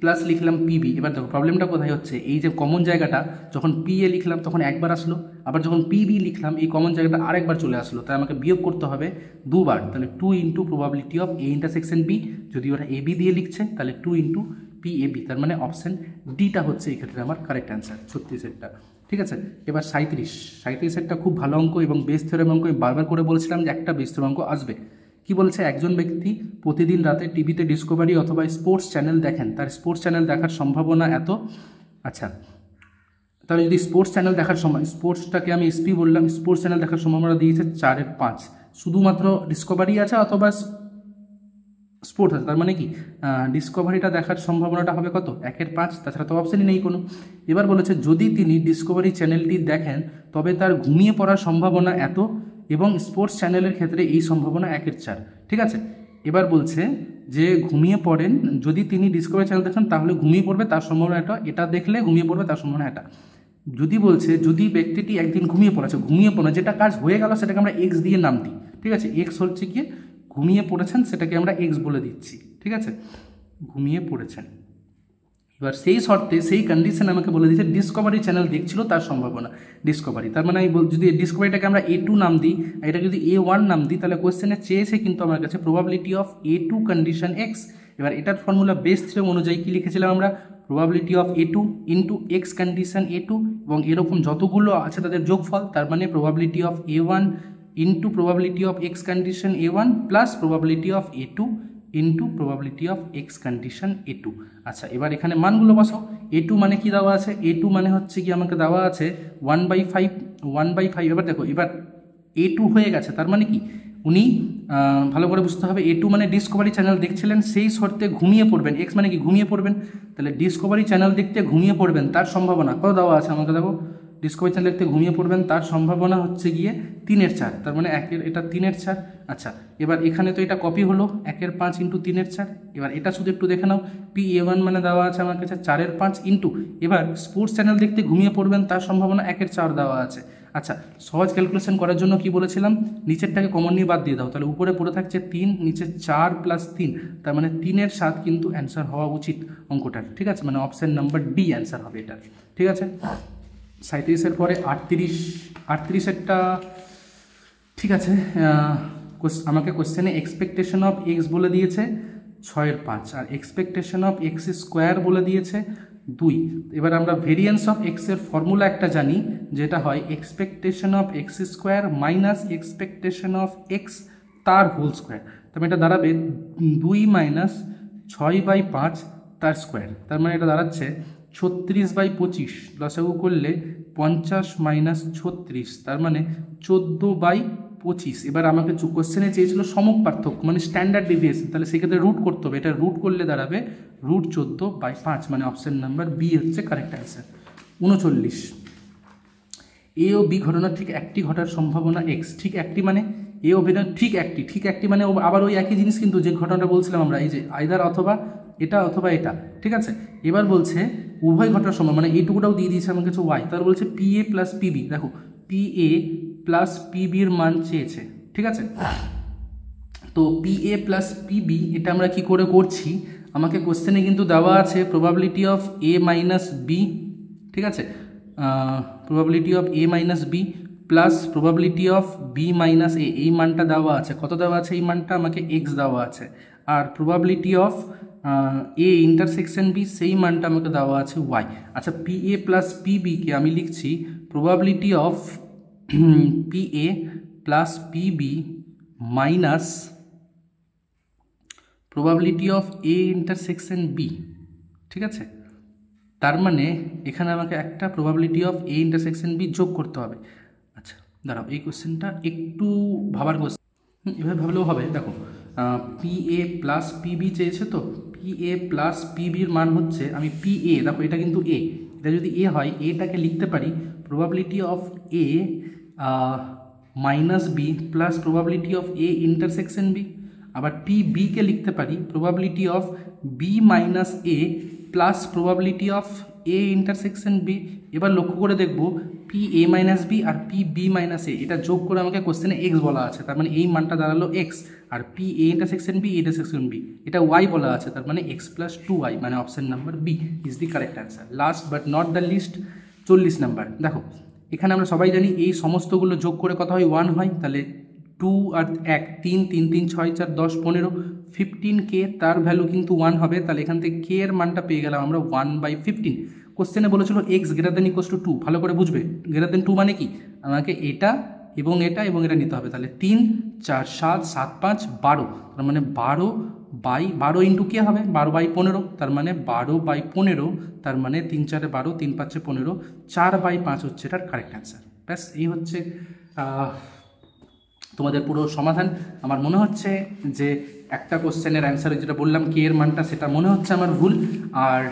প্লাস লিখলাম পিবি। এবার দেখো প্রবলেমটা কোথায় হচ্ছে, এই যে কমন জায়গাটা যখন পি এ লিখলাম তখন একবার আসলো, আবার যখন পিবি লিখলাম এই কমন জায়গাটা আরেকবার চলে আসলো, তাই আমাকে বিয়োগ করতে হবে দুবার। তাহলে 2 into probability of A intersection B, যদি ওরা এ বি দিয়ে লিখছে তাহলে 2 ইন্টু পি এ বি, তার মানে অপশান ডিটা হচ্ছে এই ক্ষেত্রে আমার কারেক্ট অ্যান্সার 36-এরটা। ঠিক আছে, এবার 37-এরটা খুব ভালো অঙ্ক এবং বেস থিওরেম অঙ্ক। আমি বারবার করে বলছিলাম যে একটা বেস থিওরেম অঙ্ক আসবে। কি বলছে, একজন ব্যক্তি প্রতিদিন রাতে টিভিতে ডিসকভারি অথবা স্পোর্টস চ্যানেল দেখেন, তার স্পোর্টস চ্যানেল দেখার সম্ভাবনা এত। আচ্ছা, তাহলে যদি স্পোর্টস চ্যানেল দেখার সময়, স্পোর্টসটাকে আমি এসপি বললাম, স্পোর্টস চ্যানেল দেখার সম্ভাবনা দিয়েছে 4/5, শুধুমাত্র ডিসকভারি আছে অথবা স্পোর্টস আছে, তার মানে কি ডিসকভারিটা দেখার সম্ভাবনাটা হবে কত, 1/5, তাছাড়া তো অপশানই নেই কোনো। এবার বলেছে যদি তিনি ডিসকভারি চ্যানেলটি দেখেন তবে তার ঘুমিয়ে পড়ার সম্ভাবনা এত, এবং স্পোর্টস চ্যানেলের ক্ষেত্রে এই সম্ভাবনা 1/4। ঠিক আছে, এবার বলছে যে ঘুমিয়ে পড়েন, যদি তিনি ডিসকভারি চ্যানেল দেখেন তাহলে ঘুমিয়ে পড়বে তার সম্ভাবনা এটা, এটা দেখলে ঘুমিয়ে পড়বে তার সম্ভাবনা এটা। যদি বলছে যদি ব্যক্তিটি একদিন ঘুমিয়ে পড়েছে, ঘুমিয়ে পড়ে যেটা কাজ হয়ে গেল সেটাকে আমরা এক্স দিয়ে নাম দিই। ঠিক আছে, এক্স হচ্ছে গিয়ে ঘুমিয়ে পড়েছেন, সেটাকে আমরা এক্স বলে দিচ্ছি। ঠিক আছে, ঘুমিয়ে পড়েছেন। এবার সেই শর্তে সেই কন্ডিশন আমাকে বলে দিচ্ছে ডিসকভারি চ্যানেল দেখছিল তার সম্ভাবনা ডিসকভারি, তার মানে যদি ডিসকভারিটাকে আমরা A2 নাম দিই, এটা যদি A1 নাম দিই, তাহলে কোয়েশ্চেনে চেয়েছে কিন্তু আমার কাছে probability of A2 condition x. এবার এটার ফর্মুলা বেস থিওরেম অনুযায়ী কী লিখেছিলাম আমরা, probability of A2 into x condition A2, এবং এরকম যতগুলো আছে তাদের যোগফল, তার মানে probability of A1 into probability of x condition A1 plus probability of A2 into probability of x condition A2। আচ্ছা, এবার এখানে মানগুলো বসাও। A2 মানে কি দেওয়া আছে, A2 মানে হচ্ছে কি আমাকে দেওয়া আছে 1/5। এবার দেখো, এবার A2 হয়ে গেছে, তার মানে কি উনি ভালো করে বুঝতে হবে, A2 মানে ডিসকভারি চ্যানেল দেখছিলেন, সেই শর্তে ঘুমিয়ে পড়বেন, এক্স মানে কি ঘুমিয়ে পড়বেন, তাহলে ডিসকভারি চ্যানেল দেখতে ঘুমিয়ে পড়বেন তার সম্ভাবনা কত দেওয়া আছে আমাকে দেখো, ডিসকভারি চ্যানেল দেখতে ঘুমিয়ে পড়বেন তার সম্ভাবনা হচ্ছে গিয়ে 3/4, তার মানে এটা 3/4। আচ্ছা, এবার এখানে তো এটা কপি হলো 1/5 ইন্টু 3/4। এবার এটা শুধু একটু দেখে নাও, PA1 মানে দেওয়া আছে আমার কাছে 4/5 ইন্টু, এবার স্পোর্টস চ্যানেল দেখতে ঘুমিয়ে পড়বেন তার সম্ভাবনা 1/4 দেওয়া আছে। আচ্ছা, সহজ ক্যালকুলেশন করার জন্য কি বলেছিলাম, নিচেরটাকে কমন নিয়ে বাদ দিয়ে দাও, তাহলে উপরে পড়ে থাকছে 3, নিচে 4 + 3, তার মানে 3/7 কিন্তু অ্যান্সার হওয়া উচিত অঙ্কটার। ঠিক আছে, মানে অপশান নাম্বার ডি অ্যান্সার হবে এটা। ঠিক আছে, 37-এর পরে 38-এরটা ঠিক আছে, আমাকে কোশ্চেনে এক্সপেকটেশন অফ এক্স বলে দিয়েছে 6/5, আর এক্সপেকটেশন অফ এক্স স্কোয়ার বলে দিয়েছে 2। এবার আমরা ভেরিয়েন্স অফ এক্সের ফর্মুলা একটা জানি, যেটা হয় expectation of x square minus expectation of x তার হোল স্কোয়ার, তবে এটা দাঁড়াবে 2 - 6/5 তার স্কোয়ার, তার মানে এটা দাঁড়াচ্ছে 36/25, লসাগু করলে 50 - 36, তার মানে 14/25। এবার আমাকে কোশ্চেনে চেয়েছিল সমক পার্থক্য মানে স্ট্যান্ডার্ড ডেভিয়েশন, তাহলে সেক্ষেত্রে রুট করতে হবে, এটা রুট করলে দাঁড়াবে √14/5, মানে অপশান নাম্বার বি হচ্ছে কারেক্ট অ্যান্সার। 39, এ ও বি ঘটনার ঠিক একটি ঘটার সম্ভাবনা এক্স। ঠিক একটি মানে এ ও বি ঠিক একটি মানে আবার ওই একই জিনিস কিন্তু যে ঘটনাটা বলছিলাম আমরা, এই যে আইদার অথবা এটা অথবা এটা। ঠিক আছে, এবার বলছে উভয় ঘটার সম্ভাবনা, মানে এইটুকুটাও দিয়ে দিয়েছে আমার কাছে ওয়াই, তার বলছে PA প্লাস PB, দেখো PA প্লাস PBর মান চেয়েছে। ঠিক আছে, তো PA প্লাস PB এটা আমরা কি করে করছি, আমাকে কোশ্চেনে কিন্তু দেওয়া আছে probability of A minus B. ঠিক আছে, probability of A minus B plus probability of B minus A, এই মানটা দেওয়া আছে, কত দেওয়া আছে এই মানটা আমাকে এক্স দেওয়া আছে, আর probability of A intersection B সেই মানটা আমাকে দেওয়া আছে ওয়াই। আচ্ছা, PA প্লাস PBকে আমি লিখছি probability of PA plus PB minus probability of A intersection B. ঠিক আছে, তার মানে এখানে আমাকে একটা probability of A intersection B যোগ করতে হবে। আচ্ছা দাঁড়াও, এই কোশ্চেনটা একটু ভাবার কোশ্চেন, এভাবে ভাবলেও হবে। দেখো PA প্লাস PB চেয়েছে, তো PA প্লাস PBর মান হচ্ছে, আমি PA দেখো এটা কিন্তু A, এটা যদি A হয় এটাকে লিখতে পারি probability of A minus B plus probability of A intersection B, আবার PBকে লিখতে পারি probability of B minus A plus probability of A intersection B. এবার লক্ষ্য করে দেখবো পি এ মাইনাস বি আর পি বি মাইনাস এ, এটা যোগ করে আমাকে কোশ্চেনে এক্স বলা আছে, তার মানে এই মানটা দাঁড়ালো এক্স। আর P A intersection B intersection B, এটা ওয়াই বলা আছে, তার মানে এক্স প্লাস 2y, মানে option number B is the correct answer. Last but not the least 40 number. দেখো এখানে আমরা সবাই জানি এই সমস্তগুলো যোগ করে কত হয়, 1 হয়। তাহলে 2 আর 1 3, 3 3 6 4 10 15, 15k, তার ভ্যালু কিন্তু 1 হবে। তাহলে এখান থেকে k এর মানটা পেয়ে গেলাম আমরা 1/15। কোশ্চেনে বলেছিল x greater than equals to 2, ভালো করে বুঝবে। গ্রেটার দেন 2 মানে কি, আমাকে এটা এবং এটা এবং এটা নিতে হবে। তাহলে 3 4 7 7 5 12, তার মানে 12 ইন্টু কে হবে 12/15, তার মানে 12/15, তার মানে 3 4 12, 3 5 15, 4/5 হচ্ছে এটার কারেক্ট অ্যান্সার। ব্যাস এই হচ্ছে তোমাদের পুরো সমাধান। আমার মনে হচ্ছে যে একটা কোশ্চেনের অ্যান্সারে যেটা বললাম কে এর মানটা, সেটা মনে হচ্ছে আমার ভুল। আর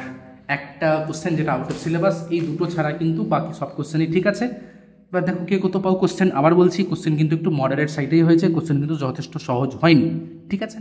একটা কোশ্চেন যেটা আউট অফ সিলেবাস, এই দুটো ছাড়া কিন্তু বাকি সব কোশ্চেনই ঠিক আছে। এবার দেখো কে কত পাও কোশ্চেন। আবার বলছি কোশ্চেন কিন্তু একটু মডারেট সাইডেই হয়েছে, কোশ্চেন কিন্তু যথেষ্ট সহজ হয়নি, ঠিক আছে।